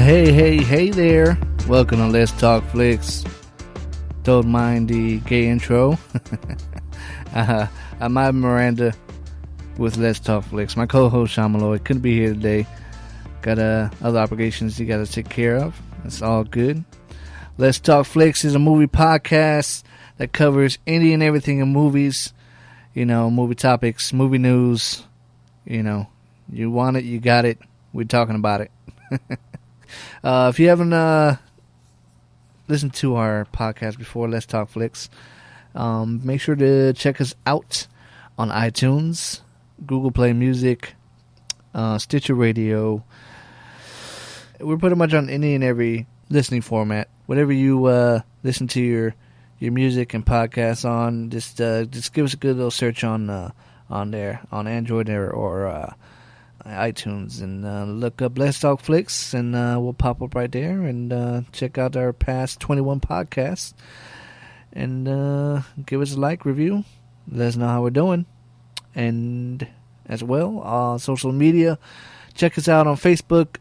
Hey there. Welcome to Let's Talk Flix. Don't mind the gay intro. I'm Miranda with Let's Talk Flix. My co-host, Sean Malloy, couldn't be here today. Got other obligations you got to take care of. It's all good. Let's Talk Flix is a movie podcast that covers any and everything in movies. You know, movie topics, movie news. You know, you want it, you got it. We're talking about it. If you haven't listened to our podcast before, Let's Talk Flix, make sure to check us out on iTunes, Google Play Music, Stitcher Radio. We're pretty much on any and every listening format. Whatever you listen to your music and podcasts on, just give us a good little search on there, on Android or iTunes, and look up Let's Talk Flix, and we'll pop up right there, and check out our past 21 podcasts, and give us a like, review, let us know how we're doing, and as well on social media, check us out on Facebook,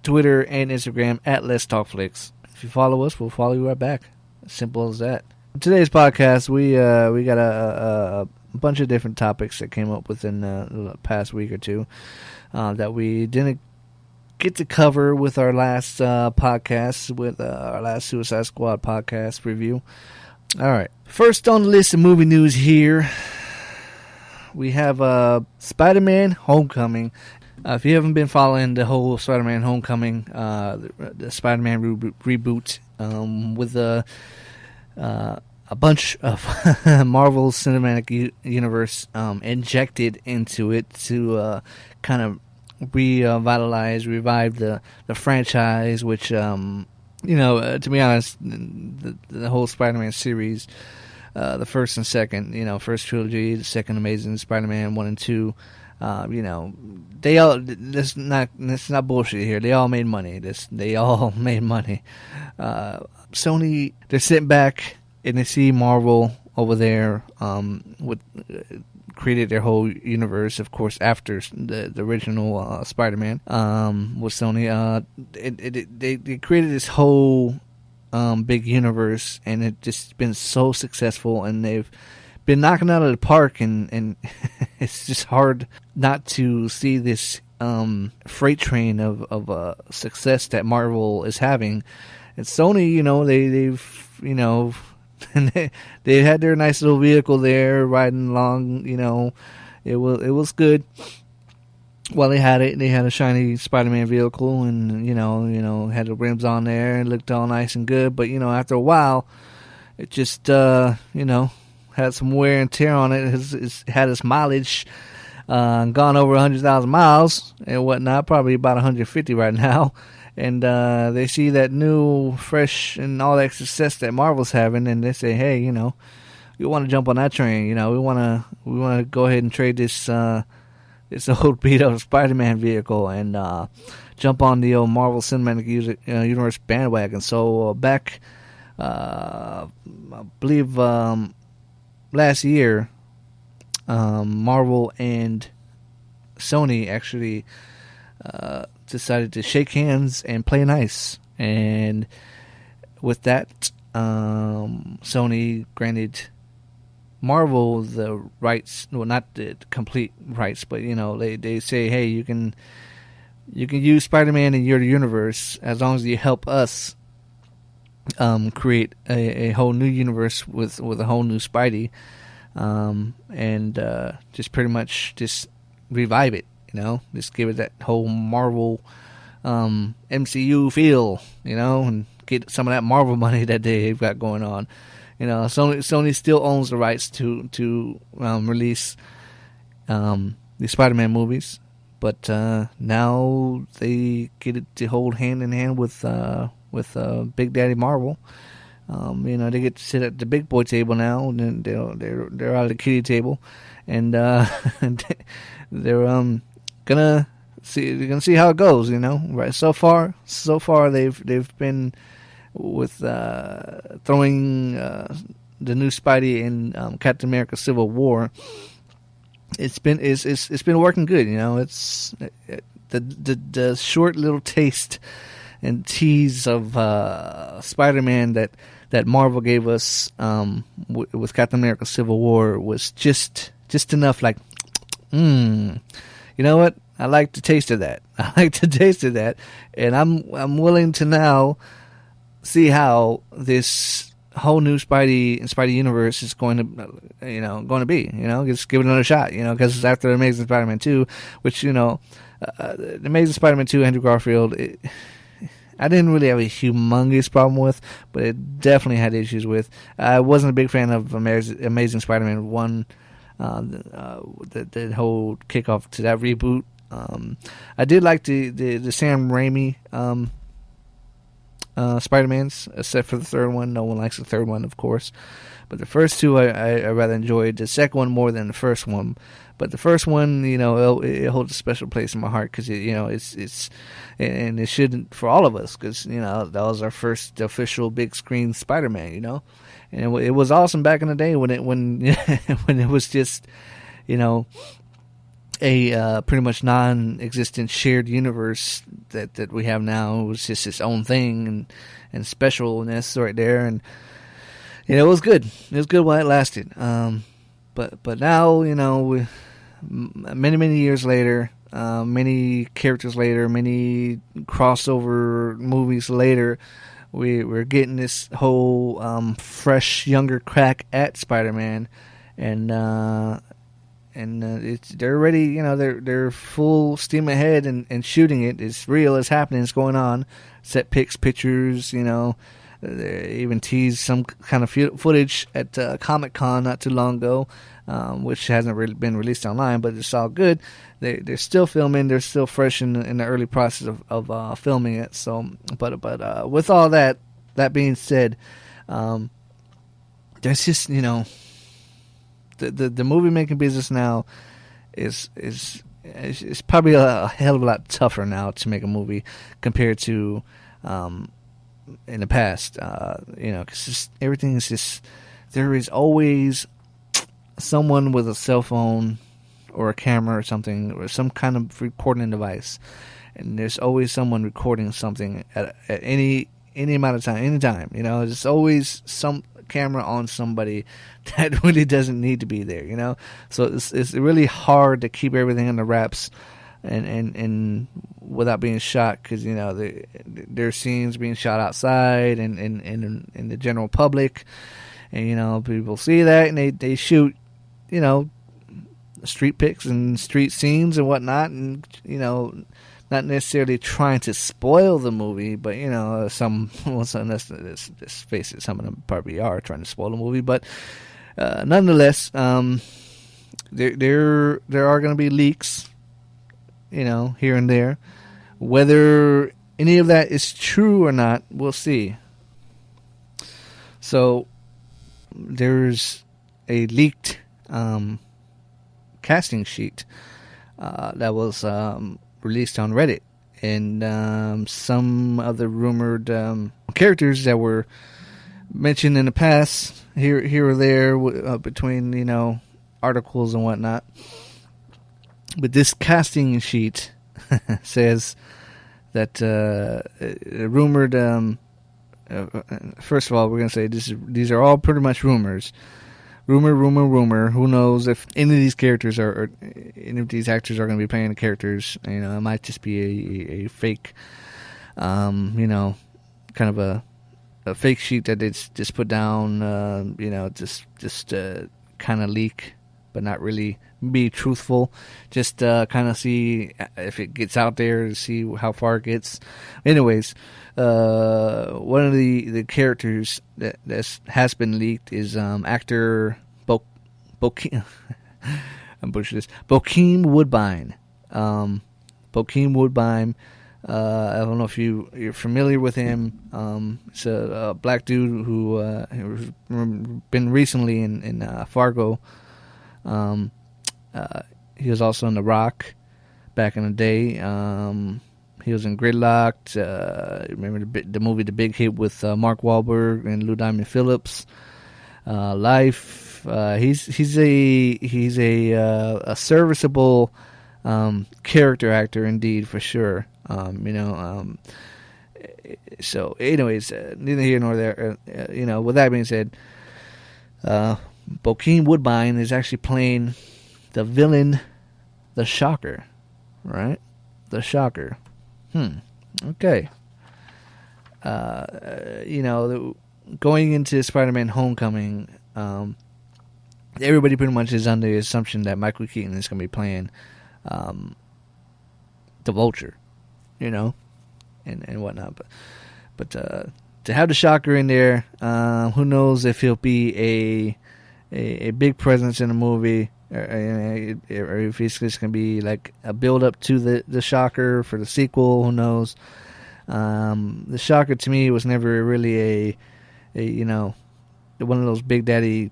Twitter, and Instagram at Let's Talk Flix. If you follow us, we'll follow you right back. As simple as that. Today's podcast, we got a bunch of different topics that came up within the past week or two that we didn't get to cover with our last podcast, with our last Suicide Squad podcast review. All right. First on the list of movie news here, we have Spider-Man Homecoming. If you haven't been following the whole Spider-Man Homecoming, the Spider-Man reboot with a bunch of Marvel Cinematic Universe injected into it to kind of revive the franchise, which, to be honest, the whole Spider-Man series, the first and second, first trilogy, the second Amazing Spider-Man 1 and 2, they all, this not bullshit here. They all made money. They all made money. Sony, they're sitting back and they see Marvel over there, created their whole universe, of course, after the original Spider-Man with Sony. They created this whole big universe, and it just been so successful, and they've been knocking out of the park, and it's just hard not to see this freight train of success that Marvel is having. And Sony, they've and they had their nice little vehicle there riding along. It was good while they had it. They had a shiny Spider-Man vehicle, and had the rims on there and looked all nice and good. But after a while, it just had some wear and tear on it. It's had its mileage gone over 100,000 miles and whatnot, probably about 150 right now. And they see that new, fresh, and all that success that Marvel's having, and they say, "Hey, we want to jump on that train. We want to go ahead and trade this old beat up Spider-Man vehicle and jump on the old Marvel Cinematic Universe bandwagon." So back, I believe last year, Marvel and Sony actually decided to shake hands and play nice, and with that, Sony granted Marvel the rights, well, not the complete rights, but they say, hey, you can use Spider-Man in your universe as long as you help us create a whole new universe with a whole new Spidey, and just pretty much just revive it. Just give it that whole Marvel MCU feel, and get some of that Marvel money that they've got going on. Sony still owns the rights to release the Spider-Man movies, but now they get it to hold hand in hand with Big Daddy Marvel. They get to sit at the big boy table now, and they're out of the kiddie table, and they're gonna see how it goes, right? So far they've been with throwing the new Spidey in Captain America: Civil War. It's been working good, It's the short little taste and tease of Spider-Man that Marvel gave us with Captain America: Civil War was just enough. Like, you know what? I like the taste of that. I like the taste of that, and I'm willing to now see how this whole new Spidey universe is going to be. Just give it another shot. Because after Amazing Spider-Man 2, which the Amazing Spider-Man 2, Andrew Garfield, I didn't really have a humongous problem with, but it definitely had issues with. I wasn't a big fan of Amazing Spider-Man 1, the whole kickoff to that reboot. I did like the Sam Raimi Spider-Mans, except for the third one. No one likes the third one, of course. But the first two I rather enjoyed. The second one more than the first one. But the first one, it holds a special place in my heart because it's and it shouldn't for all of us because that was our first official big screen Spider-Man. And it was awesome back in the day when when it was just a pretty much non-existent shared universe that we have now. It was just its own thing and specialness right there, and it was good. It was good while it lasted. But now many years later, many characters later, many crossover movies later, we're getting this whole fresh, younger crack at Spider-Man, and they're ready. They're full steam ahead and shooting it. It's real. It's happening. It's going on. Set pics, pictures. They even teased some kind of footage at Comic-Con not too long ago, which hasn't really been released online, but it's all good. They're still filming. They're still fresh in the early process of filming it. So, but with all that being said, there's just the movie making business now is probably a hell of a lot tougher now to make a movie compared to in the past. Because everything is just, there is always someone with a cell phone or a camera or something or some kind of recording device, and there's always someone recording something at any amount of time, anytime. There's always some camera on somebody that really doesn't need to be there. So it's really hard to keep everything in the wraps and without being shot, because there's scenes being shot outside and in the general public, and people see that and they shoot street pics and street scenes and whatnot, and not necessarily trying to spoil the movie, but let's face it, some of them probably are trying to spoil the movie. But nonetheless, there are going to be leaks, here and there. Whether any of that is true or not, we'll see. So there's a leaked casting sheet that was released on Reddit, and some other rumored characters that were mentioned in the past here or there between articles and whatnot. But this casting sheet says that rumored. First of all, we're gonna say these are all pretty much rumors. Rumor. Who knows if any of these characters or any of these actors are going to be playing the characters? It might just be a fake, kind of a fake sheet that they just put down, just kind of leak, but not really be truthful. Just kind of see if it gets out there to see how far it gets. Anyways, one of the characters that has been leaked is actor Bokeem. I'm butchering this. Bokeem Woodbine. Bokeem Woodbine. I don't know if you're familiar with him. It's a black dude who's been recently in Fargo. He was also in The Rock back in the day. He was in Gridlocked. Remember the movie The Big Hit with Mark Wahlberg and Lou Diamond Phillips. Life. He's a serviceable character actor indeed, for sure. So, anyways, neither here nor there. With that being said, Bokeem Woodbine is actually playing the villain, the Shocker, right? The Shocker. Okay. Going into Spider-Man Homecoming, everybody pretty much is under the assumption that Michael Keaton is going to be playing the Vulture, and whatnot. But to have the Shocker in there, who knows if he'll be a big presence in the movie, or if he's just going to be like a build-up to the Shocker for the sequel. Who knows? The Shocker to me was never really a one of those big daddy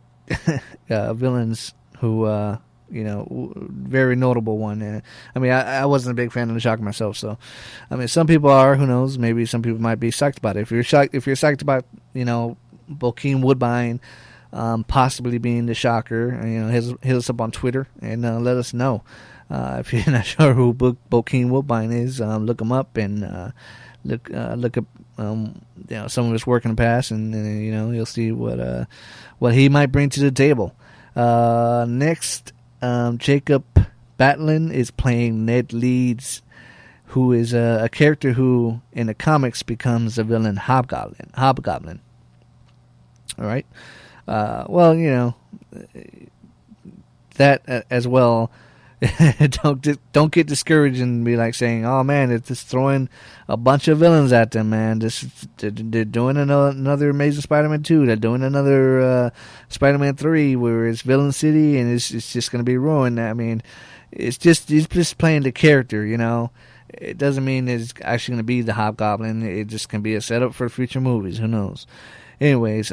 villains who very notable one. I wasn't a big fan of the Shocker myself, so some people are. Who knows? Maybe some people might be psyched about it. If you're psyched about Bokeem Woodbine possibly being the Shocker, hit us up on Twitter and let us know. If you're not sure who Bokeem Woodbine is, look him up and look up some of his work in the past, and you'll see what he might bring to the table. Next, Jacob Batalon is playing Ned Leeds, who is a character who in the comics becomes the villain Hobgoblin. All right. That as well. Don't get discouraged and be like saying, "Oh man, it's just throwing a bunch of villains at them, man." They're doing another Amazing Spider-Man 2. They're doing another Spider-Man 3 where it's Villain City and it's just going to be ruined. He's just playing the character, It doesn't mean it's actually going to be the Hobgoblin. It just can be a setup for future movies. Who knows? Anyways,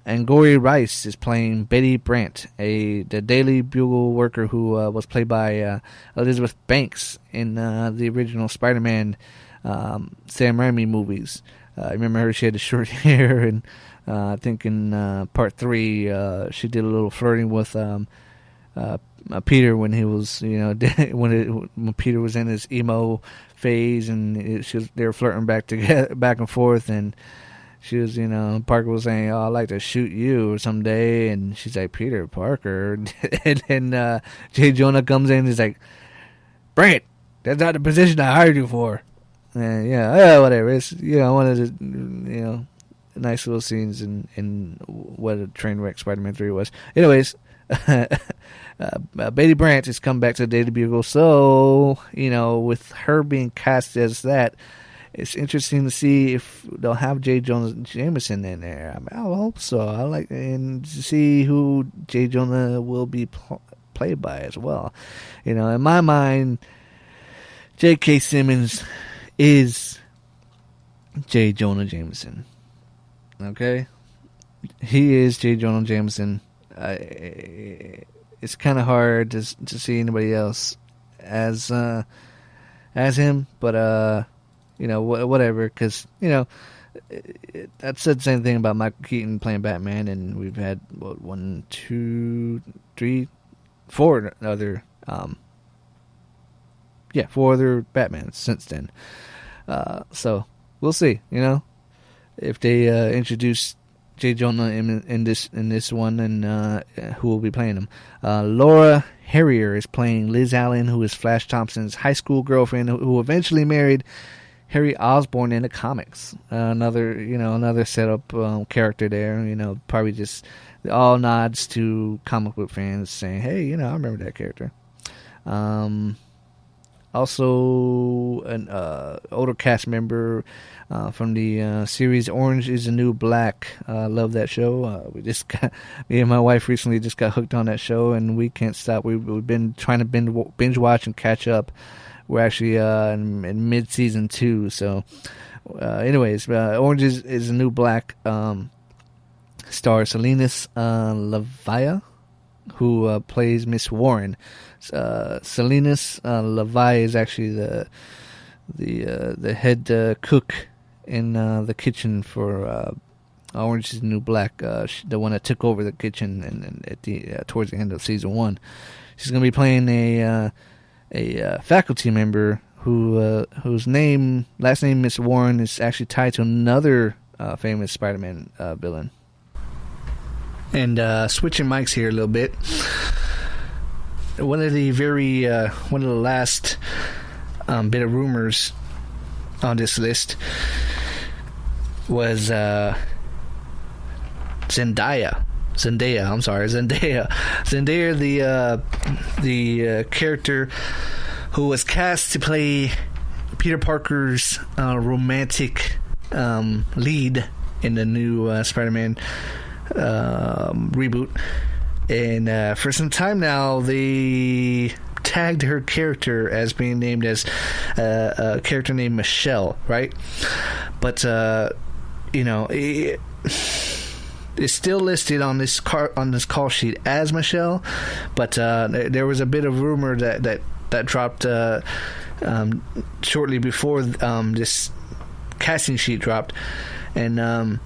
Angourie Rice is playing Betty Brant, the Daily Bugle worker who was played by Elizabeth Banks in the original Spider-Man Sam Raimi movies. I remember her; she had the short hair, and I think in part 3 she did a little flirting with Peter when he was, when Peter was in his emo phase, and they were flirting back and forth, and she was, Parker was saying, "Oh, I'd like to shoot you someday," and she's like, "Peter Parker," and then J. Jonah comes in and he's like, "Brant, that's not the position I hired you for." And whatever. It's one of the nice little scenes in what a train wreck Spider-Man 3 was. Anyways, Betty Brant has come back to the Daily Bugle, so with her being cast as that, it's interesting to see if they'll have J. Jonah Jameson in there. I hope so. I like and to see who J. Jonah will be played by as well. In my mind, J.K. Simmons is J. Jonah Jameson. Okay, he is J. Jonah Jameson. It's kind of hard to see anybody else as him, but whatever, because I'd said the same thing about Michael Keaton playing Batman, and we've had 1, 2, 3, 4 other 4 other Batmans since then. So we'll see, if they introduce J. Jonah in this one, and who will be playing him. Laura Harrier is playing Liz Allen, who is Flash Thompson's high school girlfriend, who eventually married Harry Osborn in the comics. Another setup character there. Probably just all nods to comic book fans saying, "Hey, I remember that character." Also, an older cast member from the series Orange is the New Black. Love that show. Me and my wife recently just got hooked on that show, and we can't stop. We've been trying to binge watch and catch up. We're actually in mid-season 2. So, anyways, Orange is the New Black stars Salinas LaVia, who plays Miss Warren. Salinas LaVia is actually the head cook in the kitchen for Orange is the New Black, the one that took over the kitchen and at the towards the end of season 1. She's going to be playing a faculty member whose last name is Warren, is actually tied to another famous Spider-Man villain. And switching mics here a little bit. One of the last bit of rumors on this list was Zendaya, the character who was cast to play Peter Parker's romantic lead in the new Spider-Man reboot. And for some time now, they tagged her character as being named as a character named Michelle, right? But it's still listed on this call sheet as Michelle. But there was a bit of rumor that dropped shortly before this casting sheet dropped, and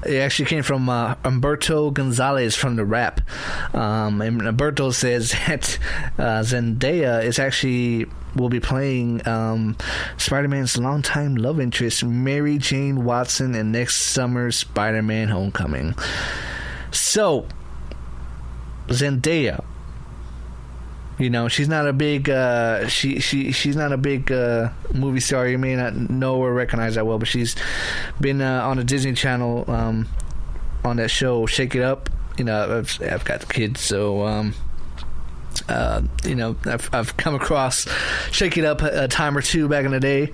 it actually came from Humberto Gonzalez from The Wrap. And Humberto says that Zendaya will be playing Spider-Man's longtime love interest, Mary Jane Watson, in next summer's Spider-Man Homecoming. So, Zendaya, she's not a big she's not a big movie star. You may not know or recognize that well, but she's been on the Disney Channel on that show Shake It Up. I've got the kids, so I've come across Shake It Up a time or two back in the day.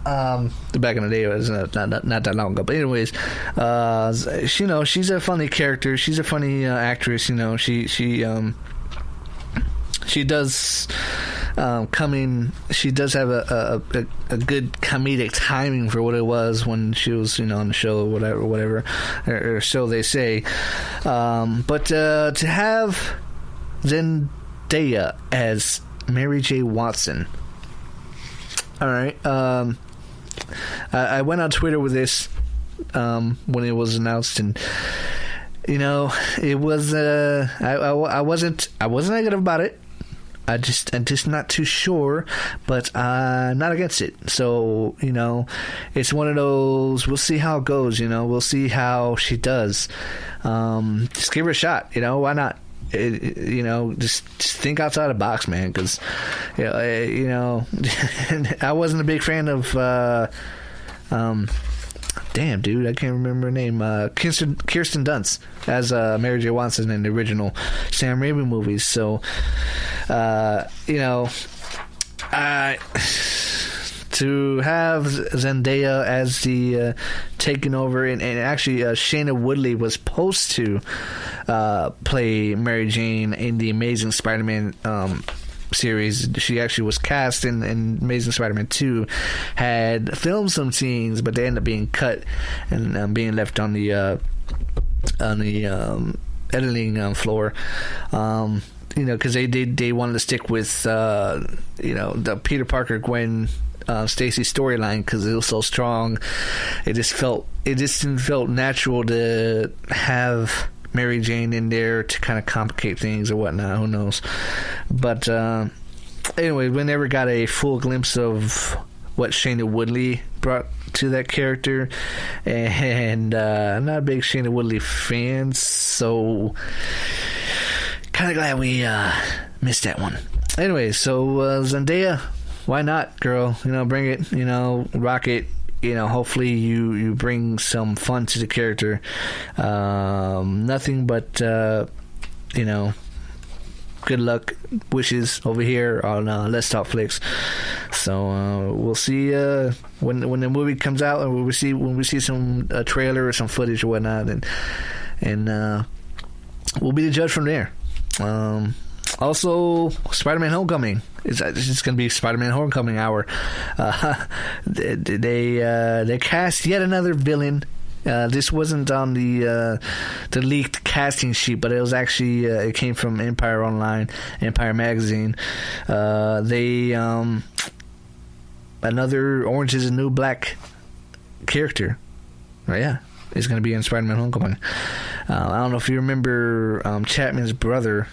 Back in the day, it was not that long ago. But anyways, she's a funny character. She's a funny actress. She does she does have a good comedic timing for what it was when she was on the show, whatever or so they say. But to have Zendaya as Mary J. Watson, all right. I went on Twitter with this when it was announced, and it was I wasn't negative about it. I'm just not too sure, but not against it. So, it's one of those, we'll see how it goes, we'll see how she does. Just give her a shot, why not? Just think outside the box, man, because, I wasn't a big fan of, damn, dude, I can't remember her name. Kirsten Dunst as Mary J. Watson in the original Sam Raimi movies. So, to have Zendaya as the taking over, and actually Shaina Woodley was supposed to play Mary Jane in the Amazing Spider-Man series. She actually was cast in Amazing Spider-Man 2, had filmed some scenes, but they ended up being cut and being left on the editing floor. Because they wanted to stick with the Peter Parker Gwen Stacy storyline, because it was so strong. It just didn't felt natural to have Mary Jane in there to kind of complicate things or whatnot. Who knows? But anyway, we never got a full glimpse of what Shaina Woodley brought to that character, and I'm not a big Shaina Woodley fan, so kind of glad we missed that one. Anyway, so Zendaya, why not, girl? Bring it. Rock it. Hopefully you bring some fun to the character. Nothing but good luck wishes over here on Let's Talk Flix. So we'll see when the movie comes out, and when we see some trailer or some footage or whatnot, and we'll be the judge from there. Also, Spider-Man Homecoming. It's just going to be Spider-Man Homecoming hour. They cast yet another villain. This wasn't on the leaked casting sheet, but it was actually it came from Empire Online, Empire Magazine. Another Orange is the New Black character. Oh yeah, is going to be in Spider-Man Homecoming. I don't know if you remember Chapman's brother.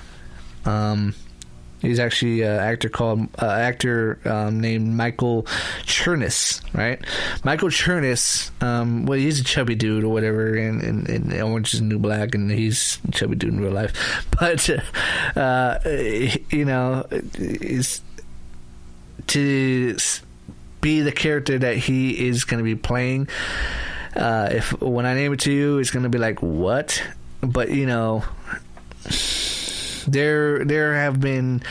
He's actually an actor named Michael Chernus, right? Michael Chernus, well, he's a chubby dude or whatever, and Orange is the New Black, and he's a chubby dude in real life. But, is to be the character that he is going to be playing. If when I name it to you, it's going to be like, what? But, there have been,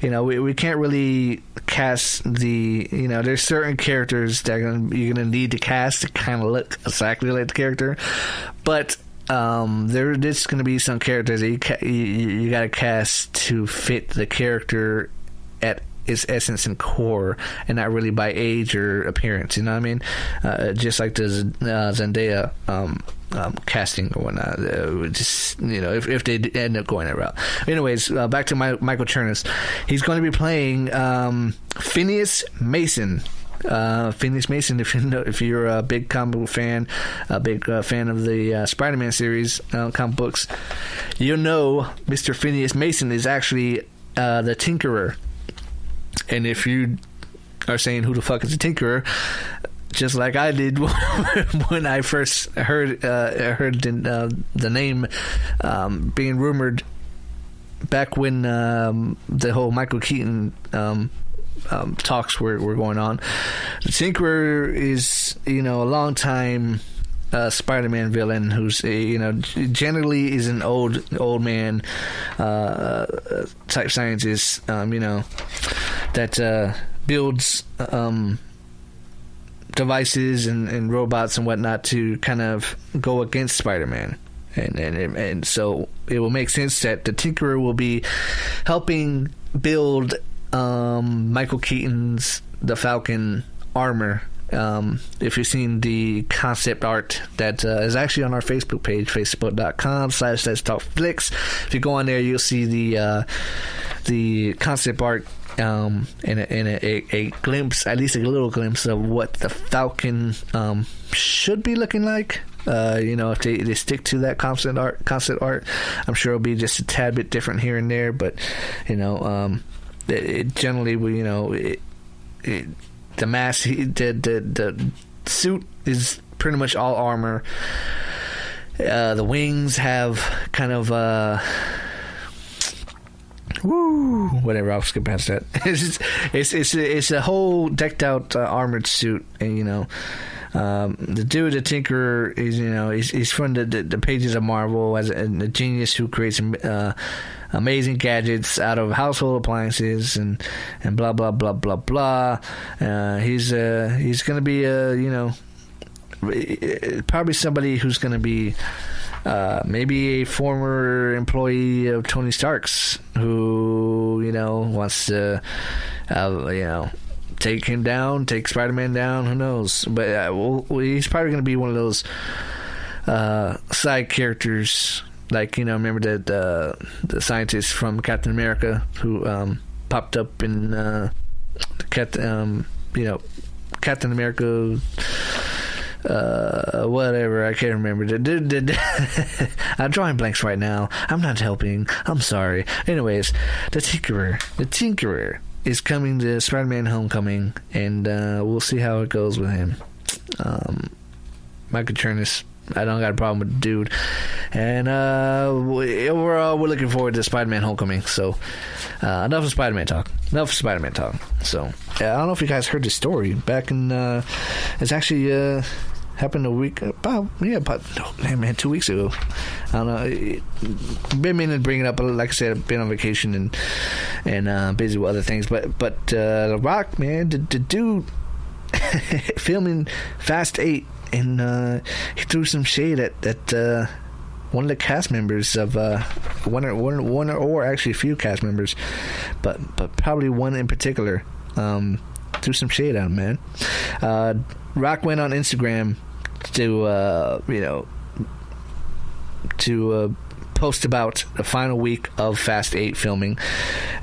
we can't really cast there's certain characters that you're gonna need to cast to kind of look exactly like the character, but there's gonna be some characters that you gotta cast to fit the character at its essence and core, and not really by age or appearance. You know what I mean? Just like the Zendaya casting or whatnot. If they end up going that route. Anyways, back to Michael Chernus. He's going to be playing Phineas Mason. Phineas Mason, if you're a big comic book fan, a big fan of the Spider-Man series comic books, Mr. Phineas Mason is actually the Tinkerer. And if you are saying, who the fuck is the Tinkerer, just like I did when I first heard the name being rumored back when the whole Michael Keaton talks were going on. The Tinkerer is a long time Spider-Man villain who's generally is an old man type scientist that builds devices and robots and whatnot to kind of go against Spider-Man. And so it will make sense that the Tinkerer will be helping build Michael Keaton's The Falcon armor. If you've seen the concept art that is actually on our Facebook page, facebook.com/LetsTalkFlix. If you go on there, you'll see the concept art and a glimpse, at least a little glimpse of what the Falcon should be looking like. If they stick to that concept art, I'm sure it'll be just a tad bit different here and there, but it generally will, the mask, the suit is pretty much all armor. The wings have kind of whatever. I'll skip past that. It's a whole decked out armored suit, and the dude, the Tinkerer, is he's from the pages of Marvel as a genius who creates amazing gadgets out of household appliances and blah blah blah blah blah. He's gonna be probably somebody who's gonna be maybe a former employee of Tony Stark's who wants to take him down, take Spider-Man down. Who knows? But he's probably going to be one of those side characters, like remember that the scientist from Captain America who popped up in Captain America. Whatever, I can't remember. I'm drawing blanks right now. I'm not helping. I'm sorry. Anyways, the Tinkerer is coming to Spider-Man Homecoming, and we'll see how it goes with him. Michael Chernus, I don't got a problem with the dude, and overall we're looking forward to Spider-Man Homecoming. So enough of Spider-Man talk. So I don't know if you guys heard the story back in it's actually happened a week 2 weeks ago. I don't know, been meaning to bring it up, but like I said, I've been on vacation and busy with other things, but The Rock, man, the dude filming Fast 8, and he threw some shade at one of the cast members of one or actually a few cast members, but probably one in particular. Threw some shade at him, man. Rock went on Instagram to post about the final week of Fast 8 filming,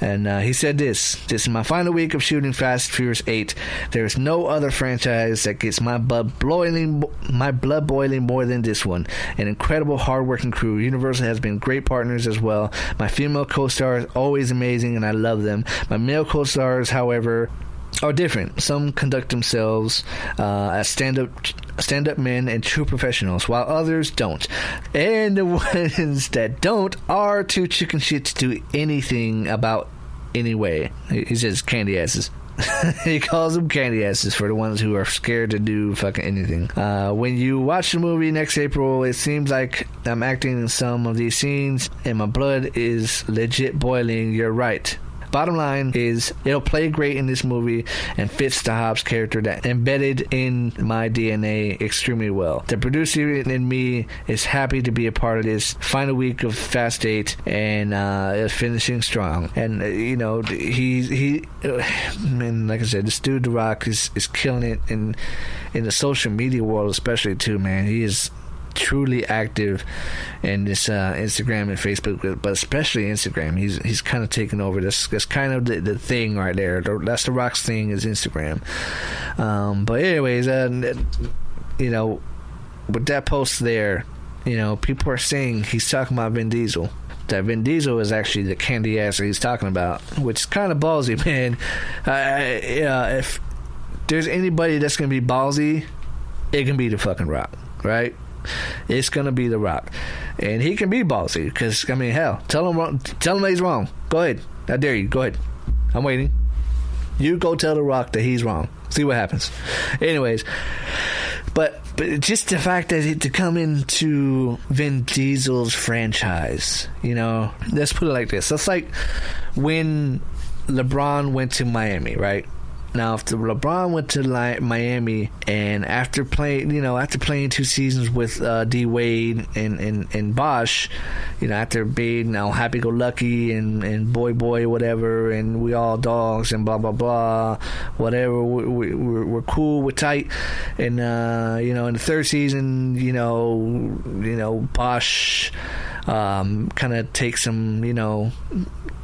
and he said this is my final week of shooting Fast Furious 8. There's no other franchise that gets my blood boiling more than this one. An incredible, hard-working crew. Universal has been great partners as well. My female co-star is always amazing, and I love them. My male co-stars, however, are different. Some conduct themselves as stand-up men and true professionals, while others don't. And the ones that don't are too chicken shit to do anything about anyway. He says candy asses. He calls them candy asses for the ones who are scared to do fucking anything. When you watch the movie next April, it seems like I'm acting in some of these scenes and my blood is legit boiling. You're right. Bottom line is, it'll play great in this movie and fits the Hobbs character that embedded in my DNA extremely well. The producer in me is happy to be a part of this final week of Fast 8 and is finishing strong. And he man, like I said, this dude The Rock is killing it in the social media world, especially too, man. He is truly active in this Instagram and Facebook, but especially Instagram. He's kind of taken over. That's kind of the thing right there. That's The Rock's thing, is Instagram. But anyways, with that post there, people are saying he's talking about Vin Diesel. That Vin Diesel is actually the candy ass that he's talking about, which is kind of ballsy, man. If there's anybody that's gonna be ballsy, it can be the fucking Rock, right? It's gonna be The Rock, and he can be ballsy because hell, tell him he's wrong. Go ahead, I dare you. Go ahead, I'm waiting. You go tell The Rock that he's wrong. See what happens. Anyways, but just the fact that to come into Vin Diesel's franchise, let's put it like this. That's like when LeBron went to Miami, right? Now, if LeBron went to Miami and after playing 2 seasons with D Wade and Bosch, after being happy-go-lucky and boy whatever, and we all dogs and blah blah blah, whatever, we're cool, we're tight, and in the 3rd season, Bosch kind of takes some,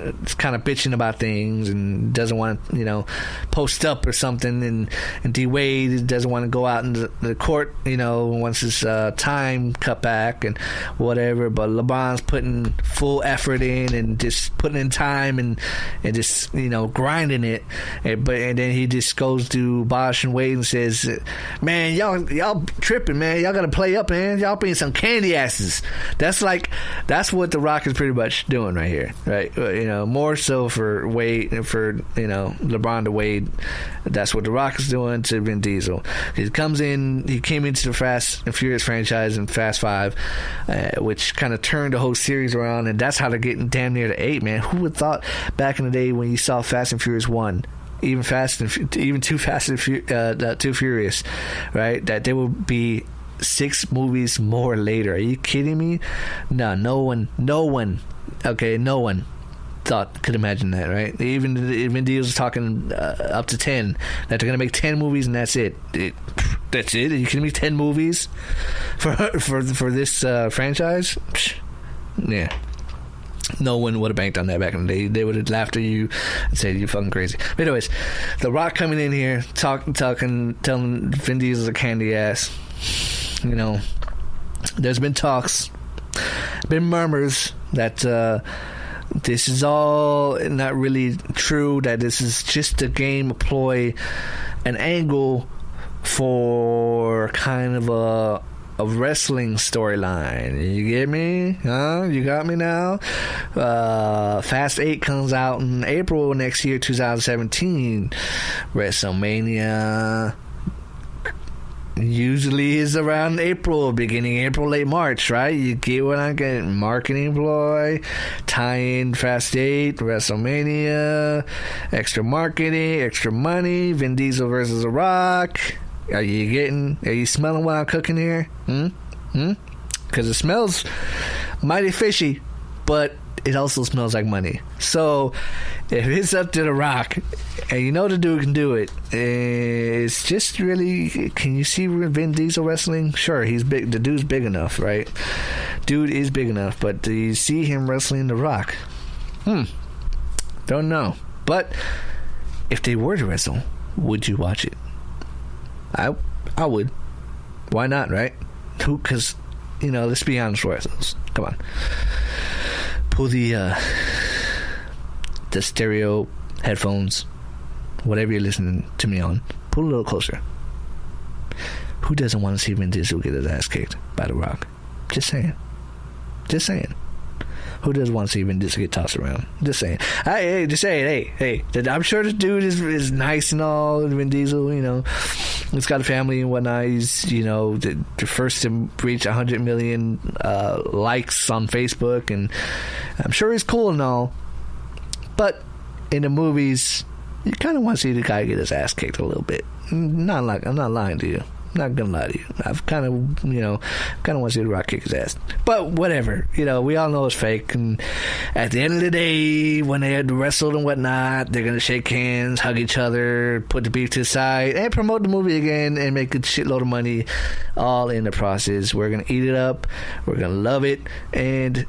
it's kind of bitching about things and doesn't want to, post up or something, and D Wade doesn't want to go out in the court, once his time cut back and whatever. But LeBron's putting full effort in and just putting in time and just grinding it. And then he just goes to Bosch and Wade and says, "Man, y'all tripping, man. Y'all gotta play up, man. Y'all being some candy asses." That's what The Rock is pretty much doing right here, right? More so for Wade, for LeBron to Wade. That's what The Rock is doing to Vin Diesel. He came into the Fast and Furious franchise in Fast 5, which kind of turned the whole series around, and that's how they're getting damn near to 8, man. Who would have thought back in the day when you saw Fast and Furious 1, even Too Fast and Too Furious, right, that there would be 6 movies more later? Are you kidding me? No one could imagine that, right? Even Vin Diesel's talking up to 10, that they're gonna make 10 movies and that's it. That's it? Are you kidding me? 10 movies for this franchise? Psh, yeah. No one would have banked on that back in the day. They would have laughed at you and said you're fucking crazy. But anyways, The Rock coming in here talking, telling Vin Diesel's a candy ass. There's been talks, been murmurs that this is all not really true, that this is just a game, a ploy, an angle for kind of a wrestling storyline. You get me? Huh? You got me now? Fast 8 comes out in April next year, 2017. WrestleMania usually is around April, beginning April, late March, right? You get what I'm getting? Marketing ploy, tie in Fast 8, WrestleMania, extra marketing, extra money, Vin Diesel versus The Rock. Are you smelling what I'm cooking here? Because it smells mighty fishy. but it also smells like money. So if it's up to The Rock, and you know the dude can do it, it's just really, can you see Vin Diesel wrestling? Sure, he's big. The dude's big enough, right? Dude is big enough, but do you see him wrestling The Rock? Don't know. But if they were to wrestle, would you watch it? I would. Why not, right? Because, let's be honest with ourselves. Come on. Pull the stereo headphones, whatever you're listening to me on, pull a little closer. Who doesn't want to see Vin Diesel get his ass kicked by The Rock? Just saying. Who doesn't want to see Vin Diesel get tossed around? Just saying. Hey, I'm sure the dude is nice and all, Vin Diesel, he's got a family and whatnot. He's, the first to reach 100 million likes on Facebook, and I'm sure he's cool and all. But in the movies, you kind of want to see the guy get his ass kicked a little bit. I'm not lying to you. I'm not gonna lie to you. I've kind of want to see The Rock kick his ass. But whatever, we all know it's fake. And at the end of the day, when they had wrestled and whatnot, they're gonna shake hands, hug each other, put the beef to the side, and promote the movie again and make a shitload of money, all in the process. We're gonna eat it up. We're gonna love it, and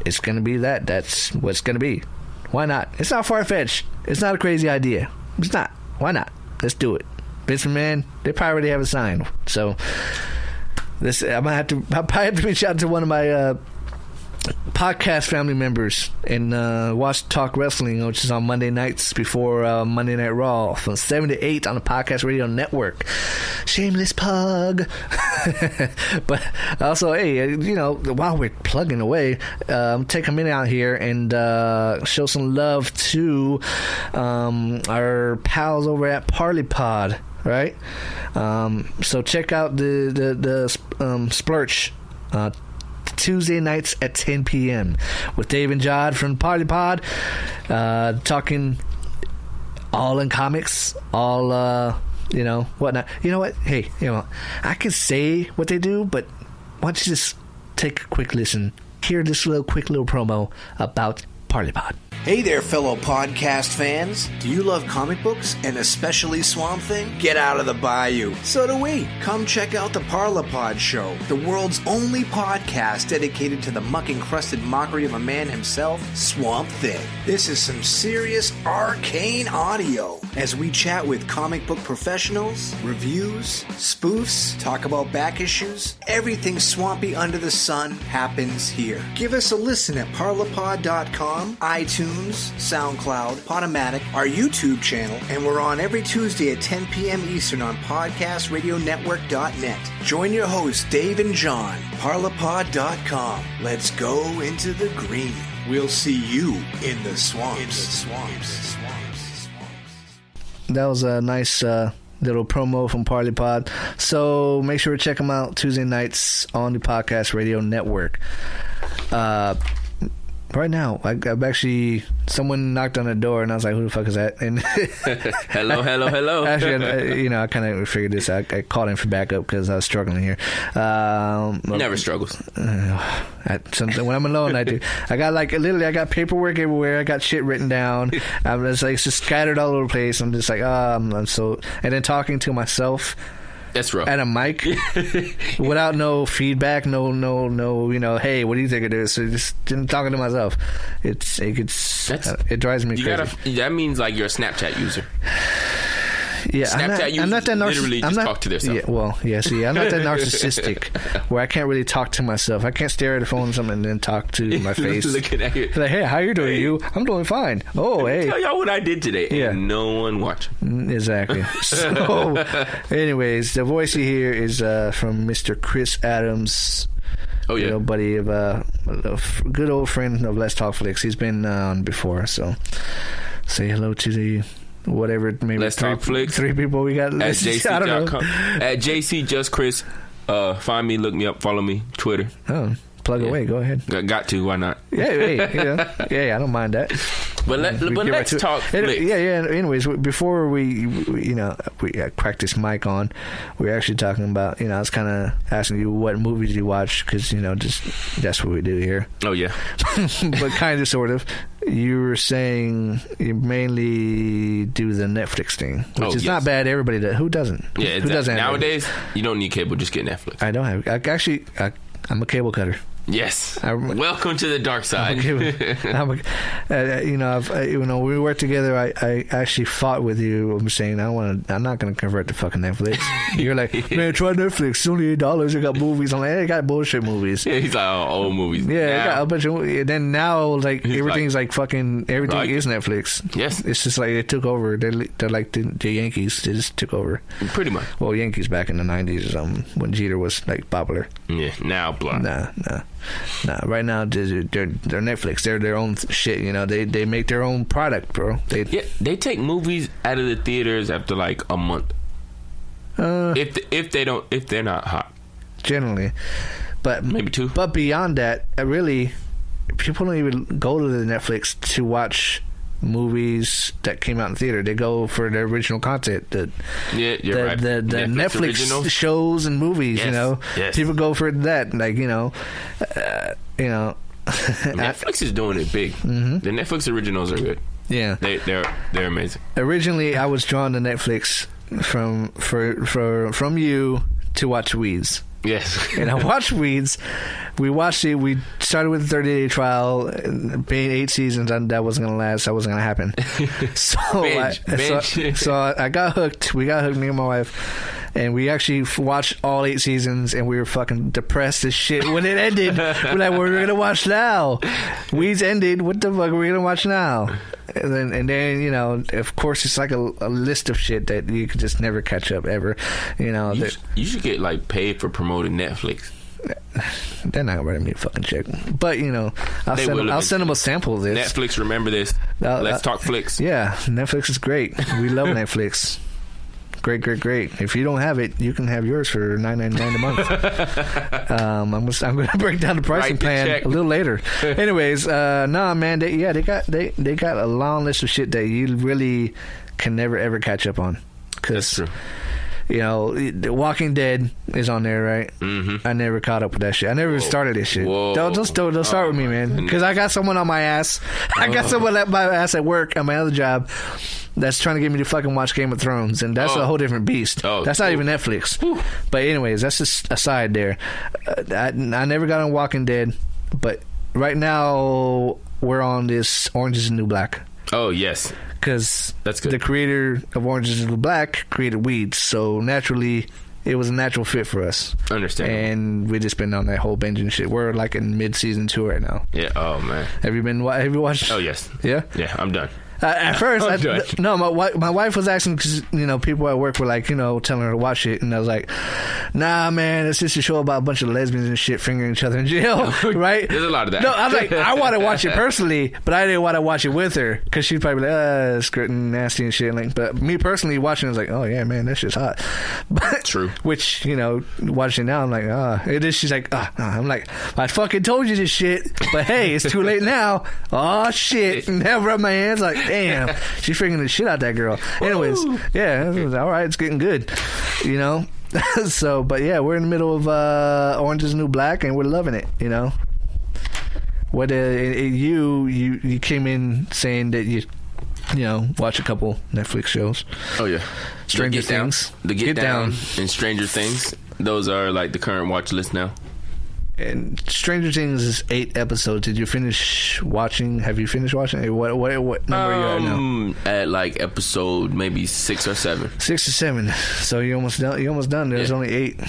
it's gonna be that. That's what's gonna be. Why not? It's not far-fetched. It's not a crazy idea. It's not. Why not? Let's do it. Vince McMahon, they probably already have a sign. So I'll probably have to reach out to one of my podcast family members and watch Talk Wrestling, which is on Monday nights before Monday Night Raw from 7 to 8 on the Podcast Radio Network. Shameless plug. But also, hey, while we're plugging away, take a minute out here and show some love to our pals over at Parley Pod, right? So check out the Splurch Tuesday nights at 10 p.m. with Dave and Jod from Parley Pod, talking all in comics, all whatnot. You know what? Hey, I can say what they do, but why don't you just take a quick listen, hear this quick little promo about Parley Pod. Hey there, fellow podcast fans. Do you love comic books, and especially Swamp Thing? Get out of the bayou. So do we. Come check out the Parlapod Show, the world's only podcast dedicated to the muck-encrusted mockery of a man himself, Swamp Thing. This is some serious arcane audio as we chat with comic book professionals, reviews, spoofs, talk about back issues. Everything swampy under the sun happens here. Give us a listen at parlapod.com, iTunes, SoundCloud, Podomatic, our YouTube channel, and we're on every Tuesday at 10 p.m. Eastern on podcastradionetwork.net. Join your hosts, Dave and John, parlapod.com. Let's go into the green. We'll see you in the swamps. That was a nice little promo from Parley Pod. So make sure to check them out Tuesday nights on the Podcast Radio Network. Right now, I've actually, someone knocked on the door, and I was like, "Who the fuck is that?" And hello. Actually, I kind of figured this. I called in for backup because I was struggling here. Never struggles. When I'm alone, I do. I got paperwork everywhere. I got shit written down. I'm just scattered all over the place. I'm just like, I'm so. And then talking to myself. That's rough. At a mic without no feedback, no, hey, what do you think of this? So just talking to myself. It drives me crazy. That means like you're a Snapchat user. Yeah, I'm not that literally just talk to themselves. Yeah, well, yeah, see, I'm not that narcissistic where I can't really talk to myself. I can't stare at the phone or something and then talk to my face. Looking at you. Like, hey, how you doing? You? I'm doing fine. Oh, hey. Tell y'all what I did today. Yeah. And no one watching. Exactly. So, anyways, the voice you hear is from Mr. Chris Adams. Oh, yeah. Buddy of a good old friend of Let's Talk Flix. He's been on before, so say hello to the... whatever, maybe Let's Talk Flix. 3 people we got. At JC.com. At JC Just Chris. Find me, look me up, follow me, Twitter. Oh, plug away. Go ahead. Got to, why not? Yeah, I don't mind that. But let's talk Flix. Yeah. Anyways, before we cracked this mic on, we were actually talking about, I was kind of asking you what movies you watch, because, just that's what we do here. Oh, yeah. But kind of, sort of. You were saying you mainly do the Netflix thing, which is not bad. Everybody does. Who doesn't? Yeah, exactly. Who doesn't? Nowadays, you don't need cable. Just get Netflix. I don't have. I'm a cable cutter. Yes. Welcome to the dark side. When we worked together, I actually fought with you. I'm saying I'm not going to convert to fucking Netflix. You're like, man, try Netflix. It's only $8. I got movies. I'm like, I got bullshit movies. Yeah, he's like, old movies. Yeah, I got a bunch of. Then now, like, everything's like fucking everything is Netflix. Yes, it's just like they took over. They're like the Yankees. They just took over. Pretty much. Well, Yankees back in the '90s or something when Jeter was like popular. Yeah, now blah. Nah, right now they're Netflix. They're their own shit. They make their own product, bro. They take movies out of the theaters after like a month. If they're not hot, generally, but maybe 2. But beyond that, really, people don't even go to the Netflix to watch movies that came out in theater. They go for the original content. You're right. The Netflix shows and movies. Yes. Yes. People go for that. Like Netflix is doing it big. Mm-hmm. The Netflix originals are good. Yeah, they're amazing. Originally, I was drawn to Netflix from you to watch Weeds. Yes. And I watched Weeds. We watched it. We started with the 30-day trial, being 8 seasons, and that wasn't going to last. That wasn't going to happen. So I got hooked. We got hooked, me and my wife. And we actually watched all 8 seasons, and we were fucking depressed as shit when it ended. We're like, what are we going to watch now? Weeds ended. What the fuck are we going to watch now? And then, of course, it's like a list of shit that you could just never catch up ever. You should get, like, paid for promoting Netflix. They're not writing me a fucking check. But, I'll send them a sample of this. Netflix, remember this. Let's talk Flix. Yeah, Netflix is great. We love Netflix. Great. If you don't have it, you can have yours for $9.99 a month. I'm going to break down the pricing plan a little later. Anyways, man, they got a long list of shit that you really can never ever catch up on. That's true. The Walking Dead is on there, right? Mm-hmm. I never caught up with that shit. I never started this shit. Don't start with me, man. Because I got someone on my ass. I got someone at my ass at work at my other job that's trying to get me to fucking watch Game of Thrones, and that's a whole different beast. That's not even Netflix. But anyways, that's just aside there. I never got on Walking Dead, but right now we're on this Orange is the New Black. Oh, yes. Because that's good. The creator of Orange is the New Black created Weeds, so naturally it was a natural fit for us. Understand. And we just been on that whole binging shit. We're like in mid-season 2 right now. Yeah. Oh, man. Have you watched? Oh, yes. Yeah? Yeah, I'm done. At first, my wife was asking because people at work were like telling her to watch it, and I was like, nah, man, it's just a show about a bunch of lesbians and shit fingering each other in jail, right? There's a lot of that. No, I was like, I want to watch it personally, but I didn't want to watch it with her because she'd probably be like, it's nasty and shit. Like, but me personally watching it was like, oh yeah, man, that shit's hot. But, true. Which watching it now, I'm like, it is. She's like, I'm like, I fucking told you this shit, but hey, it's too late now. Oh shit, and I rub my hands like. Damn, she's freaking the shit out that girl. Anyways, yeah, all right, it's getting good, So, but yeah, we're in the middle of Orange is the New Black, and we're loving it. What you came in saying that you watch a couple Netflix shows. Oh yeah, Stranger Things, The Get Down, and Stranger Things. Those are like the current watch list now. And Stranger Things is 8 episodes. Did you finish watching? Have you finished watching? What number are you at now? At like episode maybe 6 or 7. 6 or 7. So you're almost done. There's only 8.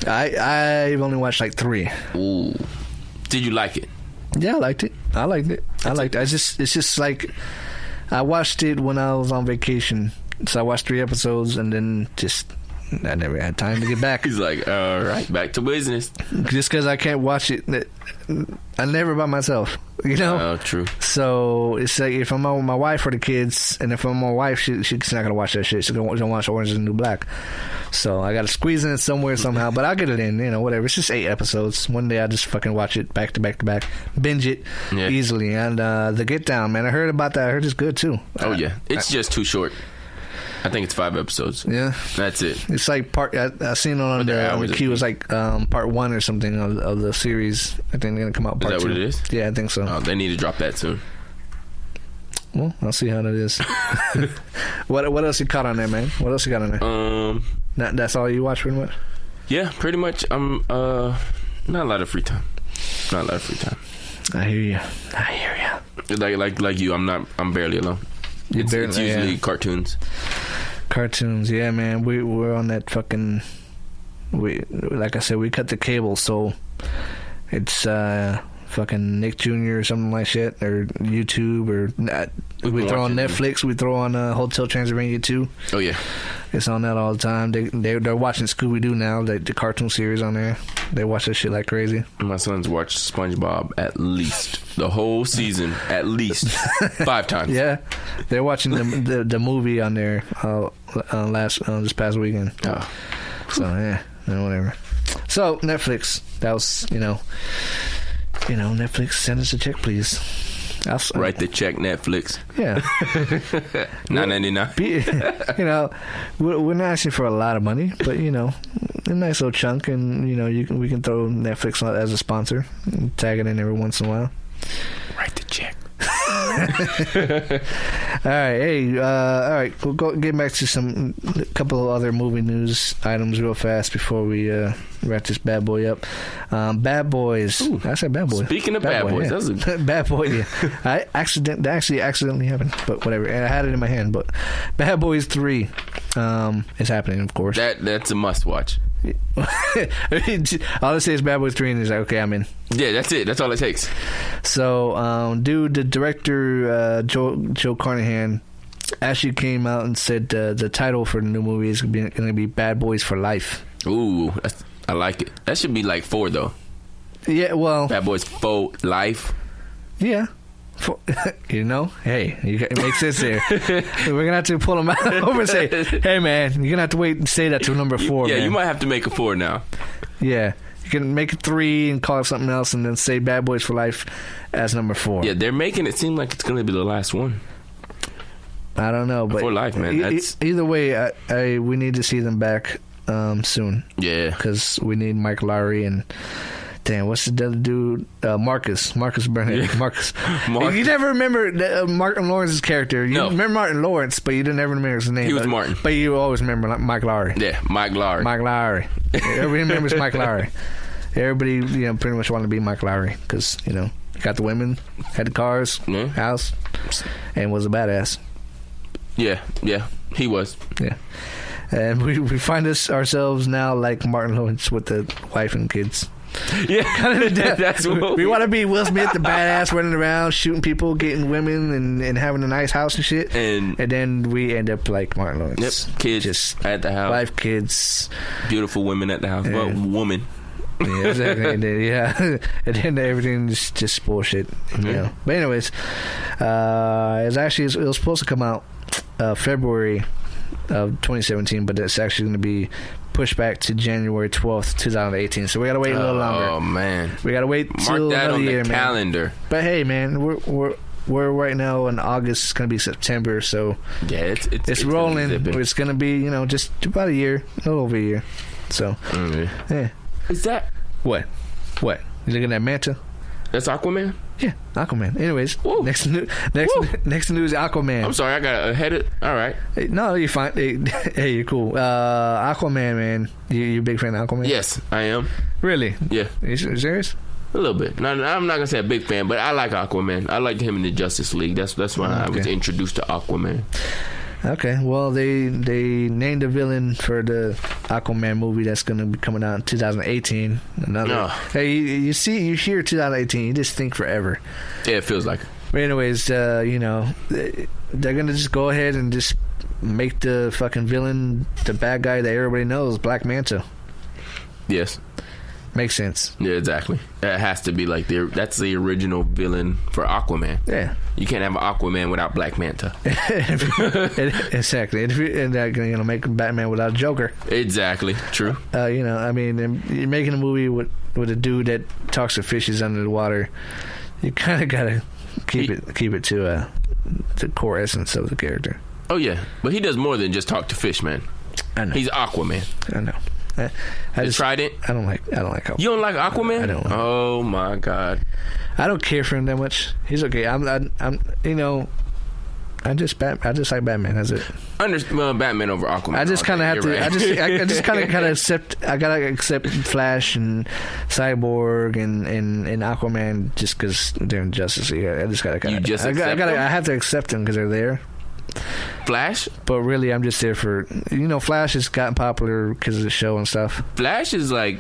I've only watched like 3. Ooh. Did you like it? Yeah, I liked it. It's just like I watched it when I was on vacation. So I watched 3 episodes and then I never had time to get back. He's like, all right, back to business. Just because I can't watch it, I never by myself, Oh, true. So it's like if I'm out with my wife or the kids, and if I'm with my wife, she's not gonna watch that shit. She's gonna watch Orange is the New Black. So I got to squeeze in somewhere somehow, but I'll get it in. Whatever. It's just 8 episodes. One day I'll just fucking watch it back to back to back, binge it easily. And The Get Down, man, I heard about that. I heard it's good too. Oh yeah, it's just too short. I think it's 5 episodes. Yeah, that's it. It's like I seen it on the queue. It's like part 1 or something of the series. I think they're gonna come out part 2. Is that what it is? Yeah, I think so. Oh, they need to drop that soon. Well, I'll see how that is. What else you caught on there, man? What else you got on there? That's all you watch, pretty much. Yeah, pretty much. I'm not a lot of free time. I hear you. Like you, I'm barely alone. It's usually cartoons. Cartoons, yeah, man. We're on that fucking. Like I said, we cut the cable, so it's fucking Nick Jr. or something like shit, or YouTube, or we throw on Netflix. We throw on Hotel Transylvania 2. Oh yeah, it's on that all the time. They're watching Scooby Doo now, the cartoon series on there. They watch that shit like crazy. My sons watch SpongeBob at least the whole season, at least 5 times. Yeah, they're watching the movie on there this past weekend. Oh. So yeah, whatever. So Netflix, that was Netflix, send us a check, please. Write the check, Netflix. Yeah. $9.99. We're not asking for a lot of money, but a nice little chunk, and we can throw Netflix on as a sponsor, and tag it in every once in a while. Write the check. All right, hey, all right, we'll get back to a couple of other movie news items real fast before we wrap this bad boy up. Bad Boys. Ooh, I said Bad Boys. Speaking of Bad Boys, yeah. That's a Bad Boy. Yeah, that actually accidentally happened, but whatever. And I had it in my hand. But Bad Boys 3 is happening, of course. That's a must watch. All I say is Bad Boys 3, and he's like, okay, I'm in. Yeah, that's it. That's all it takes. So, the director Joe Carnahan actually came out and said the title for the new movie is going to be Bad Boys for Life. Ooh, I like it. That should be like 4 though. Yeah, well, Bad Boys for Life. Yeah. Hey, it makes sense there. We're gonna have to pull them out over and say, "Hey, man, you're gonna have to wait and say that to number 4." Yeah, man. You might have to make a 4 now. Yeah, you can make it 3 and call it something else, and then say Bad Boys for Life as number 4. Yeah, they're making it seem like it's gonna be the last one. I don't know, but for life, man. Either way, we need to see them back soon. Yeah, because we need Mike Lowry and. Damn, what's the other dude? Marcus Burnett. Yeah. Marcus. You never remember Martin Lawrence's character. You remember Martin Lawrence, but you didn't ever remember his name. He was Martin. But you always remember Mike Lowry. Yeah, Mike Lowry. Everybody remembers Mike Lowry. Everybody, pretty much wanted to be Mike Lowry because, got the women, had the cars, house, and was a badass. Yeah, he was. Yeah. And we find ourselves now like Martin Lawrence with the wife and kids. Yeah, that's what we want to be. Will Smith, the badass, running around shooting people, getting women, and having a nice house and shit. And then we end up like Martin Lawrence. Yep, kids just at the house, wife, kids, beautiful women at the house. Well, woman. Yeah, exactly. And then everything is just bullshit. Mm-hmm. But anyways, it was supposed to come out February of 2017, but it's actually going to be pushed back to January 12th, 2018. So we got to wait a little longer. Oh man, we got to wait till another year, man. Calendar. But hey, man, we're right now in August. It's going to be September, so yeah, it's rolling. It's going to be just about a year, a little over a year. So yeah. Is that what? You looking at Manta? That's Aquaman? Yeah, Aquaman. Anyways, next news, Aquaman. I'm sorry, I got headed. All right. Hey, no, you're fine. Hey, you're cool. Aquaman, man. You a big fan of Aquaman? Yes, I am. Really? Yeah. Are you serious? A little bit. No, I'm not gonna say a big fan, but I like Aquaman. I liked him in the Justice League. That's when I was introduced to Aquaman. Okay, well, they named a villain for the Aquaman movie that's going to be coming out in 2018. Hey, you hear 2018, you just think forever. Yeah, it feels like it. But anyways, they're going to just go ahead and just make the fucking villain the bad guy that everybody knows, Black Manta. Yes. Makes sense. Yeah, exactly. That has to be like that's the original villain for Aquaman. Yeah. You can't have an Aquaman without Black Manta. Exactly. And they're going to make Batman without Joker. Exactly. True. You know, I mean, you're making a movie with a dude that talks to fishes under the water. You kind of got to keep it to the core essence of the character. Oh yeah, but he does more than just talk to fish, man. I know. He's Aquaman. I know. I just tried it. I don't like Aquaman. You don't like Aquaman? I don't. Oh my god. I don't care for him that much. He's okay. I'm you know, I just like Batman. That's it. Batman over Aquaman. I just kind of have to. Right. I just kind of accept. I gotta accept Flash and Cyborg and Aquaman just because they're in Justice League. I just gotta. You just accept them? I have to accept them because they're there. Flash? But really, I'm just there for, Flash has gotten popular because of the show and stuff. Flash is like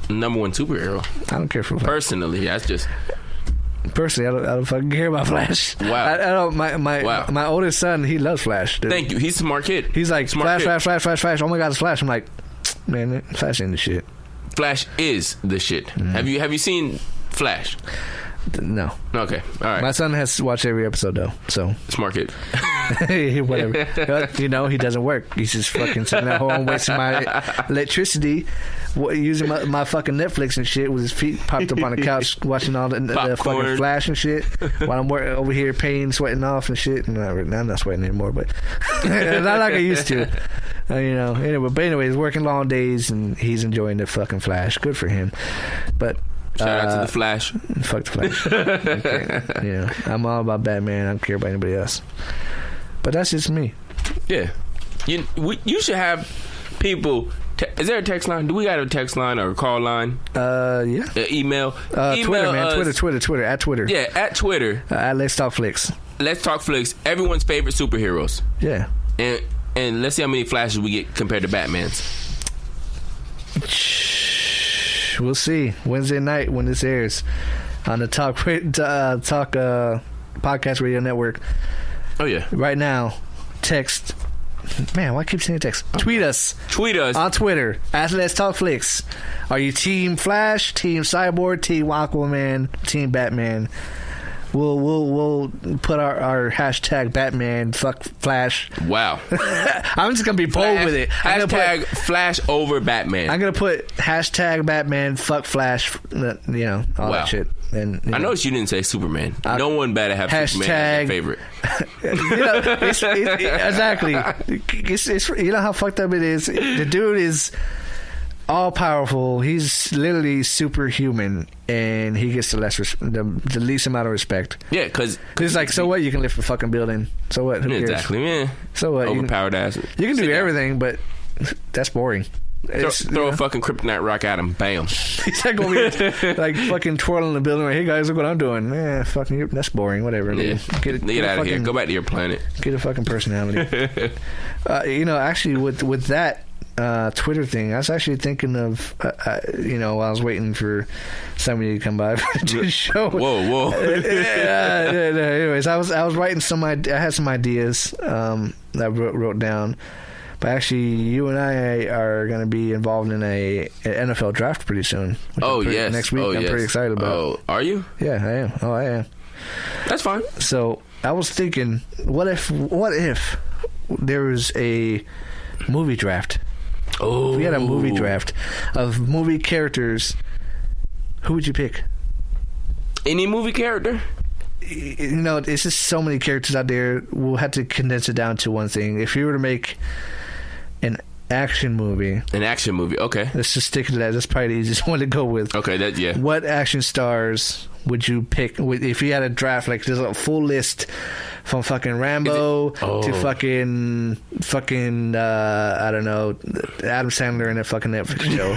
#1 superhero. I don't care for Flash. Personally, that's just... Personally, I don't fucking care about Flash. Wow. I don't. My oldest son, he loves Flash. Dude. Thank you. He's a smart kid. He's like, smart Flash. Oh my God, it's Flash. I'm like, man, Flash ain't the shit. Flash is the shit. Mm. Have you seen Flash? No. Okay. All right. My son has watched every episode though, so smart kid. Whatever. He doesn't work. He's just fucking sitting at home wasting my electricity, using my fucking Netflix and shit with his feet popped up on the couch watching all the fucking Flash and shit while I'm over here sweating off and shit. And I'm not sweating anymore, but not like I used to. Anyway, he's working long days and he's enjoying the fucking Flash. Good for him. But shout out to the Flash. Fuck the Flash. Okay. I'm all about Batman. I don't care about anybody else. But that's just me. Yeah. You should have people. Is there a text line? Do we got a text line or a call line? Yeah. Email. Twitter, man. Twitter. At Twitter. Yeah, at Twitter. At Let's Talk Flix. Let's Talk Flix. Everyone's favorite superheroes. Yeah. And let's see how many flashes we get compared to Batman's. We'll see Wednesday night when this airs on the Talk Podcast Radio Network. Oh yeah! Right now, text. Man, why keep saying text? Tweet us on Twitter at Let's Talk Flix. Are you Team Flash, Team Cyborg, Team Aquaman, Team Batman? We'll put our hashtag Batman fuck Flash. Wow. I'm just gonna be bold with it. Hashtag Flash over Batman. I'm gonna put hashtag Batman fuck Flash. All that shit. And I noticed you didn't say Superman. No one better have Superman as their favorite. Exactly. It's you know how fucked up it is. The dude is all powerful. He's literally superhuman, and he gets the least amount of respect. Yeah, because it's like, so what? You can lift a fucking building. So what? Who cares? Exactly, man. So what? Overpowered ass. You can do everything, but that's boring. Throw a fucking kryptonite rock at him. Bam. He's like over here, like fucking twirling the building. Like, hey guys, look what I'm doing. Fucking, that's boring. Whatever. Yeah. Get out of here. Go back to your planet. Get a fucking personality. Actually, with that Twitter thing, I was actually thinking of, while I was waiting for somebody to come by for the show. Whoa. Anyways, I was writing I had some ideas that I wrote down. But actually, you and I are going to be involved in an NFL draft pretty soon. Yes. Next week. I'm pretty excited about. Oh, are you? Yeah, I am. I am. That's fine. So I was thinking, what if there was a movie draft? Oh, if we had a movie draft of movie characters, who would you pick? Any movie character? It's just so many characters out there. We'll have to condense it down to one thing. If you were to make an action movie, okay. Let's just stick to that. That's probably the easiest one to go with. Okay, What action stars would you pick if you had a draft? Like, there's a full list from fucking Rambo to fucking I don't know, Adam Sandler in a fucking Netflix show.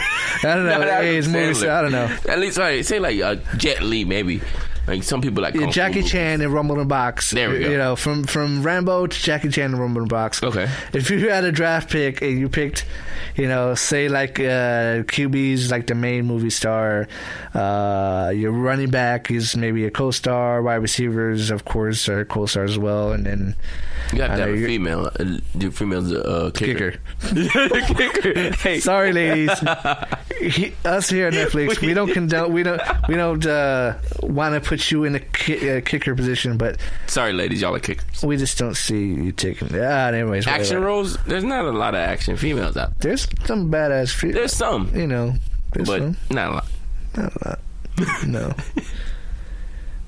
I don't know. His movies. I don't know. At least say like Jet Li maybe. Like some people like Jackie Chan and Rumble in the Box. There we go. From Rambo to Jackie Chan and Rumble in the Box. Okay. If you had a draft pick and you picked, say like QB's like the main movie star, your running back is maybe a co-star, wide receivers of course are co-stars as well, and then you have to have a female. The female's a kicker. Kicker. Hey, sorry ladies. us here at Netflix, we don't condone. We don't want to put you in a kicker position, but sorry, ladies, y'all are kickers. We just don't see you taking. Anyways, action roles. There's not a lot of action females out there. There's some badass females. There's some, but some. Not a lot. Not a lot. No.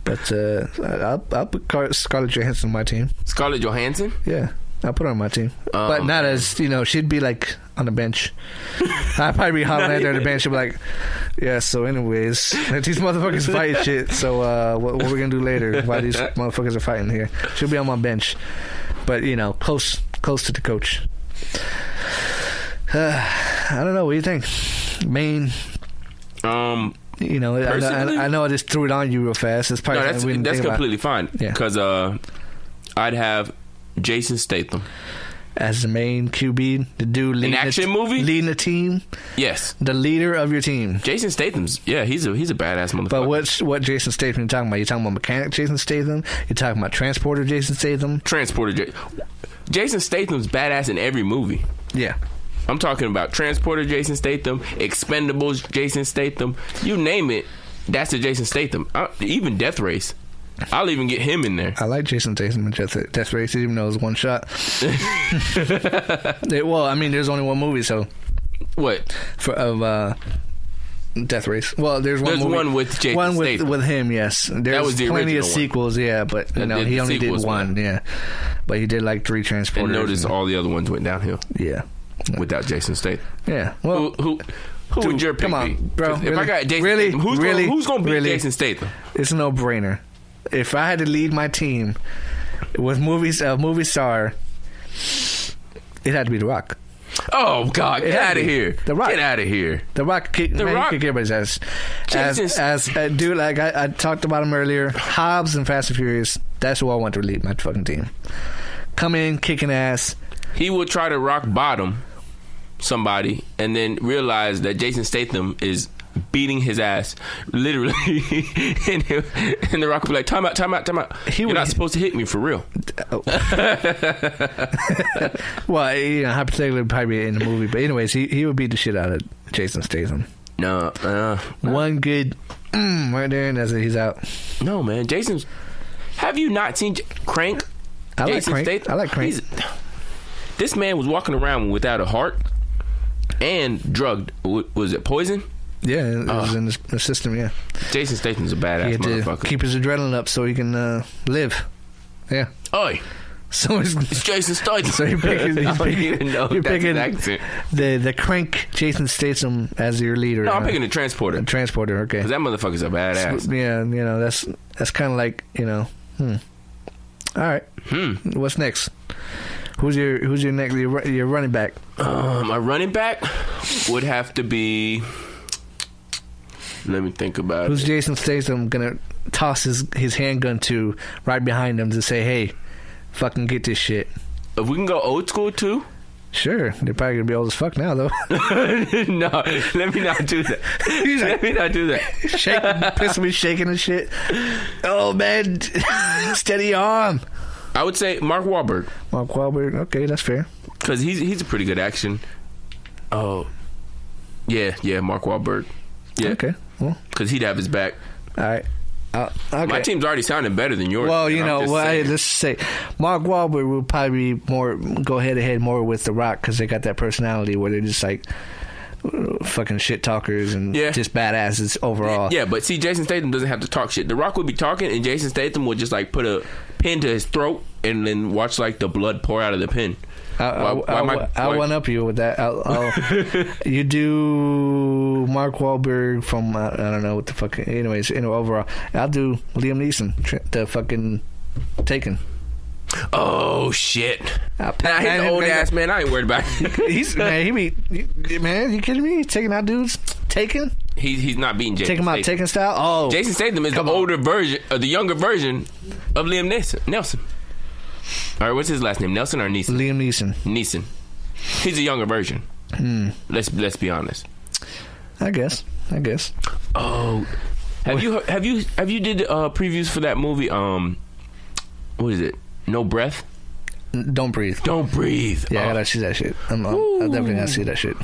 But I'll put Scarlett Johansson on my team. Scarlett Johansson? Yeah, I'll put her on my team. But not as, she'd be like on the bench. I'd probably be hollering at her on the bench. She'd be like, yeah, so anyways, these motherfuckers fighting shit. So what we're going to do later while these motherfuckers are fighting here. She'll be on my bench. But, close to the coach. I don't know. What do you think? Main... I know I just threw it on you real fast. It's probably that's completely fine. Because I'd have Jason Statham as the main QB, the dude leading an action movie, leading the team. Yes, the leader of your team. Jason Statham's he's a badass motherfucker. But what Jason Statham you talking about? You talking about mechanic Jason Statham? You talking about transporter Jason Statham? Jason Statham's badass in every movie. Yeah. I'm talking about Transporter Jason Statham, Expendables Jason Statham. You name it, that's a Jason Statham. Even Death Race. I'll even get him in there. I like Jason Statham in Death Race, even though it was one shot. Well, I mean, there's only one movie, so... What? Of Death Race. Well, there's one with Jason Statham. With him, yes. There's was the plenty of original sequels, yeah, but he only did one, yeah. But he did like 3 transporters. And notice all the other ones went downhill. Yeah. Without Jason Statham. Yeah. Well, who would your pick be? Bro, if I got Jason Statham, who's going to beat Jason Statham? It's a no-brainer. If I had to lead my team with movie star, it had to be The Rock. Oh God! Get out of here! The Rock. Get out of here! The Rock. Kick everybody's ass. As dude, like I talked about him earlier. Hobbs and Fast and Furious. That's who I want to lead my fucking team. Come in, kicking ass. He would try to rock bottom somebody and then realize that Jason Statham is beating his ass, literally, and The Rock would be like, time out. You're not supposed to hit me, for real. Well, hypothetically, probably in the movie, but anyways, he would beat the shit out of Jason Statham. No. One good right there, and that's it, he's out. No, man. Have you not seen Crank? I like Crank. This man was walking around without a heart and drugged. Was it poison? Yeah, it was in the system, yeah. Jason Statham's a badass motherfucker. To keep his adrenaline up so he can live. Yeah. Oi. So it's Jason Statham. So you're picking the Crank Jason Statham as your leader. No, I'm picking the Transporter. The Transporter, okay. Because that motherfucker's a badass. So, yeah, that's kind of like, All right. What's next? Who's your next? Your running back? My running back would have to be. Let me think about Who's Jason Statham gonna toss his handgun to right behind him to say, "Hey, fucking get this shit." If we can go old school too. Sure, they're probably gonna be old as fuck now, though. No, let me not do that. Let me not do that. Pissing me, shaking and shit. Oh man, steady your arm. I would say Mark Wahlberg. Mark Wahlberg, okay, that's fair. Because he's a pretty good action. Oh, yeah, Mark Wahlberg. Yeah, okay, well, because he'd have his back. All right. Okay. My team's already sounding better than yours. Well, let's say Mark Wahlberg will probably go head to head more with The Rock because they got that personality where they're just like fucking shit talkers and just badasses overall. Yeah, but see, Jason Statham doesn't have to talk shit. The Rock would be talking, and Jason Statham would just like put a pin to his throat and then watch like the blood pour out of the pin. I'll one up you with that. You do Mark Wahlberg from I don't know what the fuck. Anyways, overall, I'll do Liam Neeson, the fucking Taken. Oh shit! He's an old ass man. I ain't worried about it. Man, you kidding me? He's taking out dudes. Taken. He's not beating Jason. Take him out, Taken style. Oh, Jason Statham is the older version, the younger version of Liam Neeson. All right, what's his last name? Nelson or Neeson? Liam Neeson. Neeson. He's a younger version. Let's be honest. I guess. Oh, have you did previews for that movie? What is it? No Breath. Don't breathe. Don't breathe. Yeah, I gotta see that shit. I definitely gotta see that shit.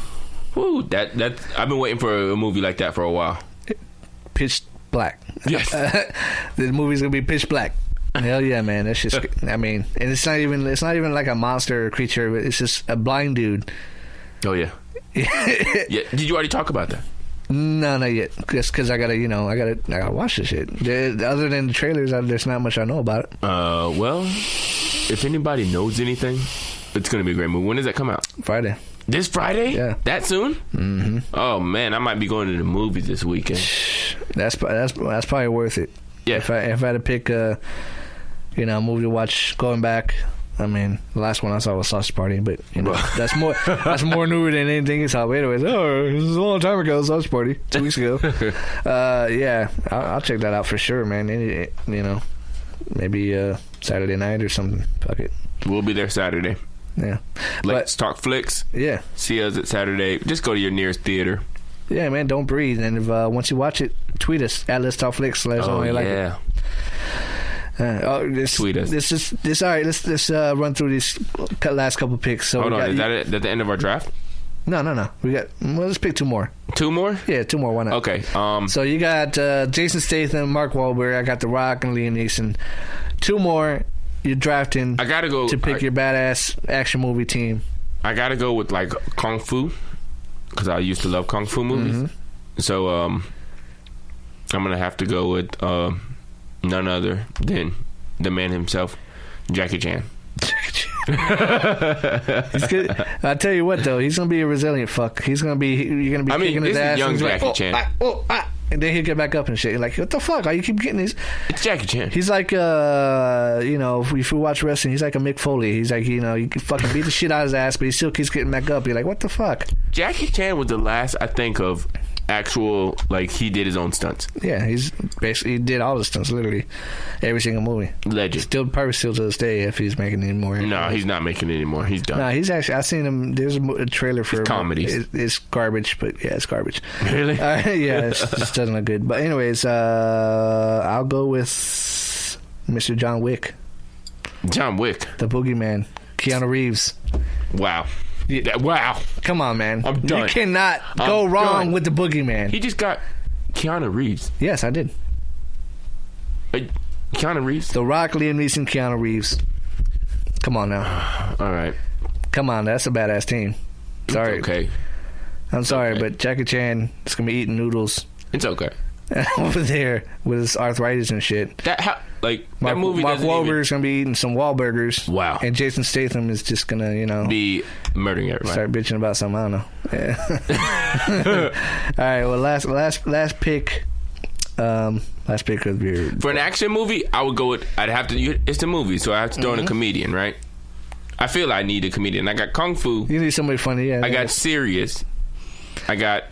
Woo, that I've been waiting for a movie like that for a while. Pitch Black. Yes. The movie's gonna be Pitch Black. Hell yeah, man. That's just. I mean, and it's not even like a monster or creature. It's just a blind dude. Oh yeah. Yeah. Did you already talk about that? No, not yet. Just because I gotta watch this shit. Other than the trailers, there's not much I know about it. Well, if anybody knows anything, it's gonna be a great movie. When does that come out? Friday. This Friday? Yeah. That soon? Mm-hmm. Oh man, I might be going to the movies this weekend. That's probably worth it. Yeah. If I had to pick a movie to watch going back. I mean, the last one I saw was Sausage Party, but that's more newer than anything else. Wait, this is a long time ago. Sausage Party, 2 weeks ago. Yeah, I'll check that out for sure, man. Maybe Saturday night or something. Fuck it. We'll be there Saturday. Yeah. Let's talk Flix. Yeah. See us at Saturday. Just go to your nearest theater. Yeah, man. Don't breathe. And if once you watch it, tweet us at Let's Talk Flix. Let us know how you like it. Tweet us. All right. Let's run through these last couple picks. So hold on, is that the end of our draft? No. Let's pick two more. Two more? Yeah, two more. Why not? Okay. So you got Jason Statham, Mark Wahlberg. I got The Rock and Liam Neeson. Two more. You're drafting. I gotta go to pick your badass action movie team. I gotta go with like Kung Fu because I used to love Kung Fu movies. Mm-hmm. So I'm gonna have to go with none other than the man himself, Jackie Chan. He's good. I tell you what, though, he's gonna be a resilient fuck. You're gonna be kicking his ass. Young Jackie like, Chan. And then he'll get back up and shit. You're like, what the fuck? Why you keep getting these? It's Jackie Chan. He's like, if you watch wrestling, he's like a Mick Foley. He's like, you can fucking beat the shit out of his ass, but he still keeps getting back up. You're like, what the fuck? Jackie Chan was the last, I think, of actual, like, he did his own stunts. Yeah, he did all the stunts, literally. Every single movie. Legend. Probably still to this day if he's making any more. No, he's not making it anymore. He's done. No, he's actually, I seen him, there's a trailer for comedies. It's garbage, but yeah, it's garbage. Really? Yeah, it just doesn't look good. But anyways, I'll go with Mr. John Wick. John Wick. The Boogeyman. Keanu Reeves. Wow. Wow. Come on, man. I'm done. You cannot go wrong with the Boogeyman. He just got Keanu Reeves. Yes, I did. Keanu Reeves? The Rock, Liam Neeson, Keanu Reeves. Come on now. All right. Come on, that's a badass team. Sorry. It's okay. I'm sorry, but Jackie Chan is going to be eating noodles. It's okay. Over there with his arthritis and shit. That movie. Mark Wahlberg's gonna be eating some Wahlburgers. Wow. And Jason Statham is just gonna, be murdering everybody. Start bitching about something. I don't know. Yeah. All right. Well, last pick. Last pick of your for an action movie. I would go with. I'd have to. It's a movie, so I have to throw in a comedian, right? I feel I need a comedian. I got Kung Fu. You need somebody funny. Yeah. I got Serious. I got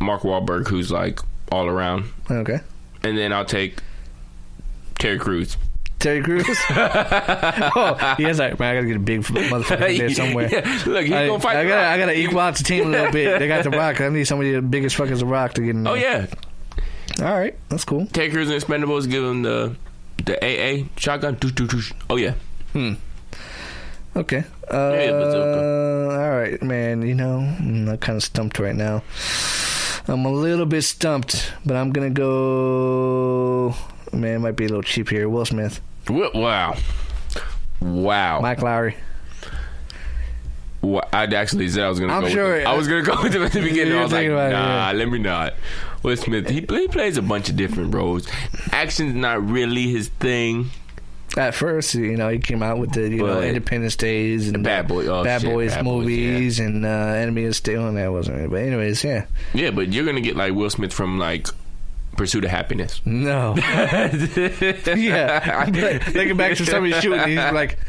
Mark Wahlberg, who's like all around. Okay. And then I'll take Terry Crews. Terry Crews? Oh, he has like, man, I gotta get a big motherfucker in there somewhere. Yeah. Look, he's gonna fight. I gotta equal out the team a little bit. They got The Rock. I need somebody the biggest fuck as The Rock to get in there. Oh yeah. All right, that's cool. Terry Crews and Expendables, give him the AA shotgun. Oh yeah. Okay. Bazooka. All right, man. I'm kind of stumped right now. I'm a little bit stumped, but I'm gonna go. Man, it might be a little cheap here. Will Smith. Wow. Mike Lowry. Well, I actually said I was gonna. I was gonna go with him at the beginning. I was like, nah, let me not. Will Smith. He plays a bunch of different roles. Action's not really his thing. At first, he came out with the Independence Days and Bad Boys movies and Enemy of the State. That wasn't it. But anyways, yeah. Yeah, but you're gonna get like Will Smith from like Pursuit of Happiness. No. Yeah. Thinking back to somebody shooting, he's like,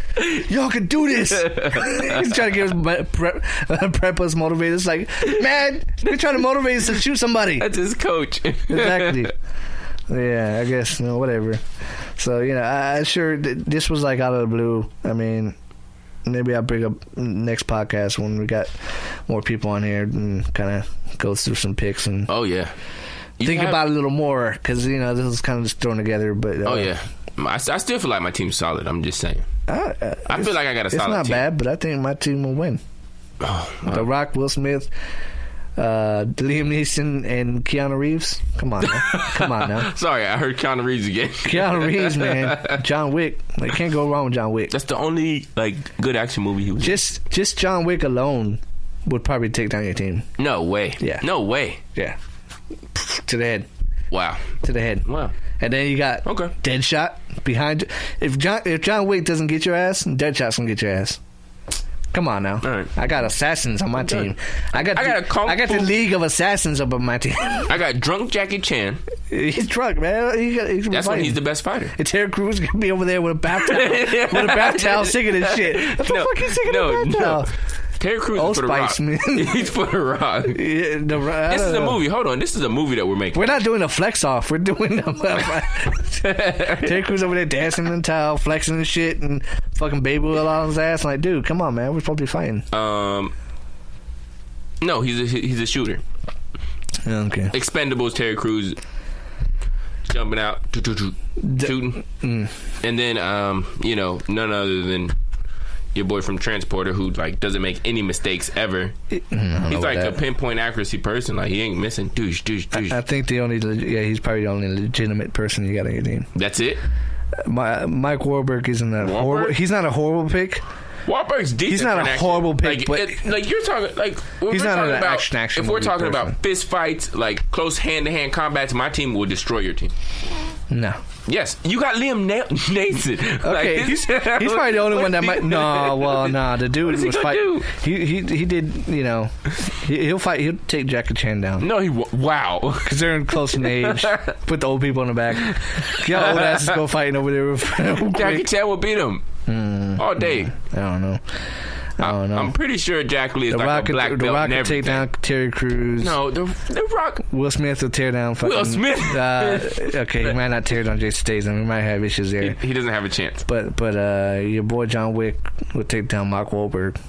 y'all can do this. He's trying to get us prep us motivated. It's like, man, we're trying to motivate us to shoot somebody. That's his coach. Exactly. Yeah, I guess, whatever. So, this was like out of the blue. I mean, maybe I'll bring up next podcast when we got more people on here and kind of go through some picks and think about it a little more because, this is kind of just thrown together. But I still feel like my team's solid. I'm just saying. I feel like I got a solid team. It's not bad, but I think my team will win. Oh, The Rock, Will Smith, Liam Neeson and Keanu Reeves. Come on now. Sorry, I heard Keanu Reeves again. Keanu Reeves, man. John Wick. Like, can't go wrong with John Wick. That's the only good action movie he was in. Just John Wick alone would probably take down your team. No way. Yeah. No way. Yeah. To the head. Wow. To the head. Wow. And then you got Deadshot behind you. If John Wick doesn't get your ass, Deadshot's gonna get your ass. Come on now. All right. I got assassins on my team. I got the League of Assassins up on my team. I got drunk Jackie Chan. He's drunk, man. That's when he's the best fighter. And Terry Crews gonna be over there with a bath towel, singing and shit. What the fuck is singing a bath towel? Terry Crews is for the Rock. Man. He's for the Rock. Yeah, this is a movie. Hold on. This is a movie that we're making. We're not doing a flex off. We're doing Terry Crews over there dancing in the towel, flexing and shit, and fucking baby oil on his ass. Like, dude, come on, man. We're supposed to be fighting. No, he's a shooter. Okay. Expendables, Terry Crews jumping out, shooting, and then none other than your boy from Transporter, who doesn't make any mistakes ever. He's a pinpoint accuracy person. Like, he ain't missing. Douche. I think he's probably the only legitimate person you got on your team. That's it. Mike Wahlberg isn't a horrible. He's not a horrible pick. Wahlberg's decent. He's not a horrible pick, but you're talking he's not an action. If we're talking about fist fights, close hand-to-hand combats, my team will destroy your team. No. Yes, you got Liam Neeson. Okay, he's probably the only one that might. The dude was fighting. He did. He'll fight. He'll take Jackie Chan down. No, wow, because they're close in age. Put the old people in the back. Y'all old asses go fighting over there. Jackie Chan will beat him all day. I don't know. I'm pretty sure Jack Lee is a black belt. The Rock could take down Terry Crews. No, the Rock. Will Smith will tear down fucking... Will Smith? Okay, he might not tear down Jason Statham. He might have issues there. He doesn't have a chance. But your boy John Wick will take down Mark Wahlberg.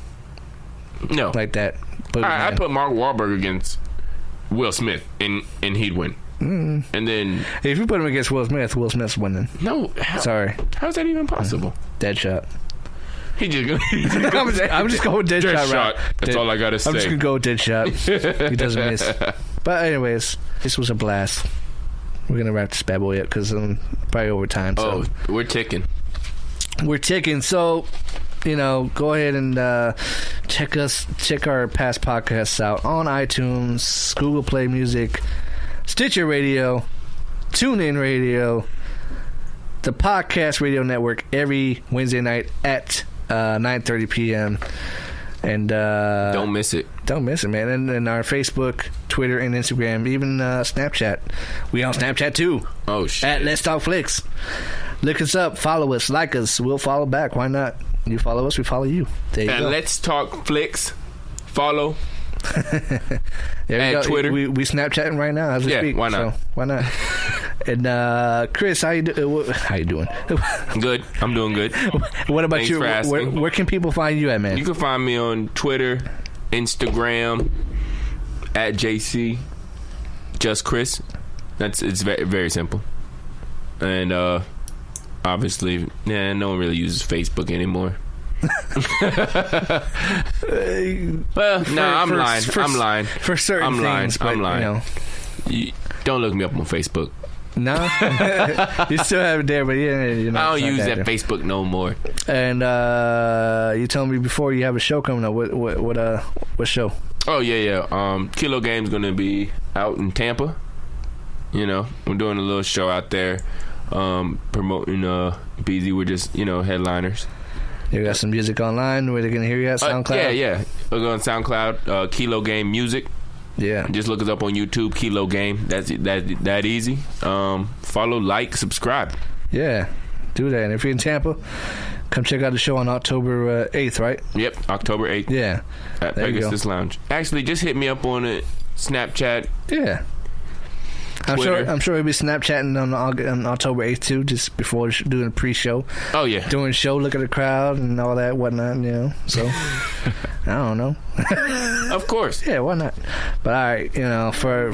No. Like that. I put Mark Wahlberg against Will Smith, and he'd win. And then... If you put him against Will Smith's winning. No. Sorry. How's that even possible? Deadshot. I'm just going with Deadshot. That's all I gotta say. I'm just gonna go with Deadshot. He doesn't miss. But anyways, this was a blast. We're gonna wrap this bad boy up because I'm probably over time. So. Oh, we're ticking. So, go ahead and check our past podcasts out on iTunes, Google Play Music, Stitcher Radio, TuneIn Radio, the Podcast Radio Network every Wednesday night at 9:30 p.m. And don't miss it. Don't miss it, man. And our Facebook, Twitter, and Instagram, even Snapchat. We on Snapchat too. Oh shit! At Let's Talk Flix. Look us up, follow us, like us. We'll follow back. Why not? You follow us, we follow you. There you go. Let's Talk Flix. Follow. At Twitter. We Snapchatting right now as we speak. Why not? So, why not? And Chris, how you doing? Good. I'm doing good. What about Thanks you? for asking. Where can people find you at, man? You can find me on Twitter, Instagram, at JC Just Chris. It's very, very simple. And obviously, no one really uses Facebook anymore. I'm lying. For certain things, I'm lying. You don't look me up on Facebook. No, you still have it there, but you're not. I don't use that Facebook no more. And you told me before you have a show coming up. What show? Oh yeah. Kilo Game's gonna be out in Tampa. We're doing a little show out there, promoting BZ. We're just headliners. You got some music online where they can hear you at SoundCloud? Yeah. We'll go on SoundCloud, Kilo Game Music. Yeah. Just look us up on YouTube, Kilo Game. That's that easy. Follow, like, subscribe. Yeah. Do that. And if you're in Tampa, come check out the show on October 8th, right? Yep, October 8th. Yeah. At Pegasus Lounge. Actually, just hit me up on it, Snapchat. Yeah. I'm sure he'll be Snapchatting on October 8th too, just before doing a pre-show. Oh yeah, doing a show, look at the crowd and all that whatnot, So I don't know. Of course, yeah, why not? But all right,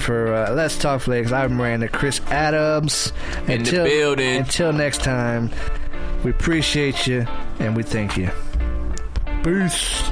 for Let's Talk Flix, I'm Miranda, Chris Adams. In the building. Until next time, we appreciate you and we thank you. Peace.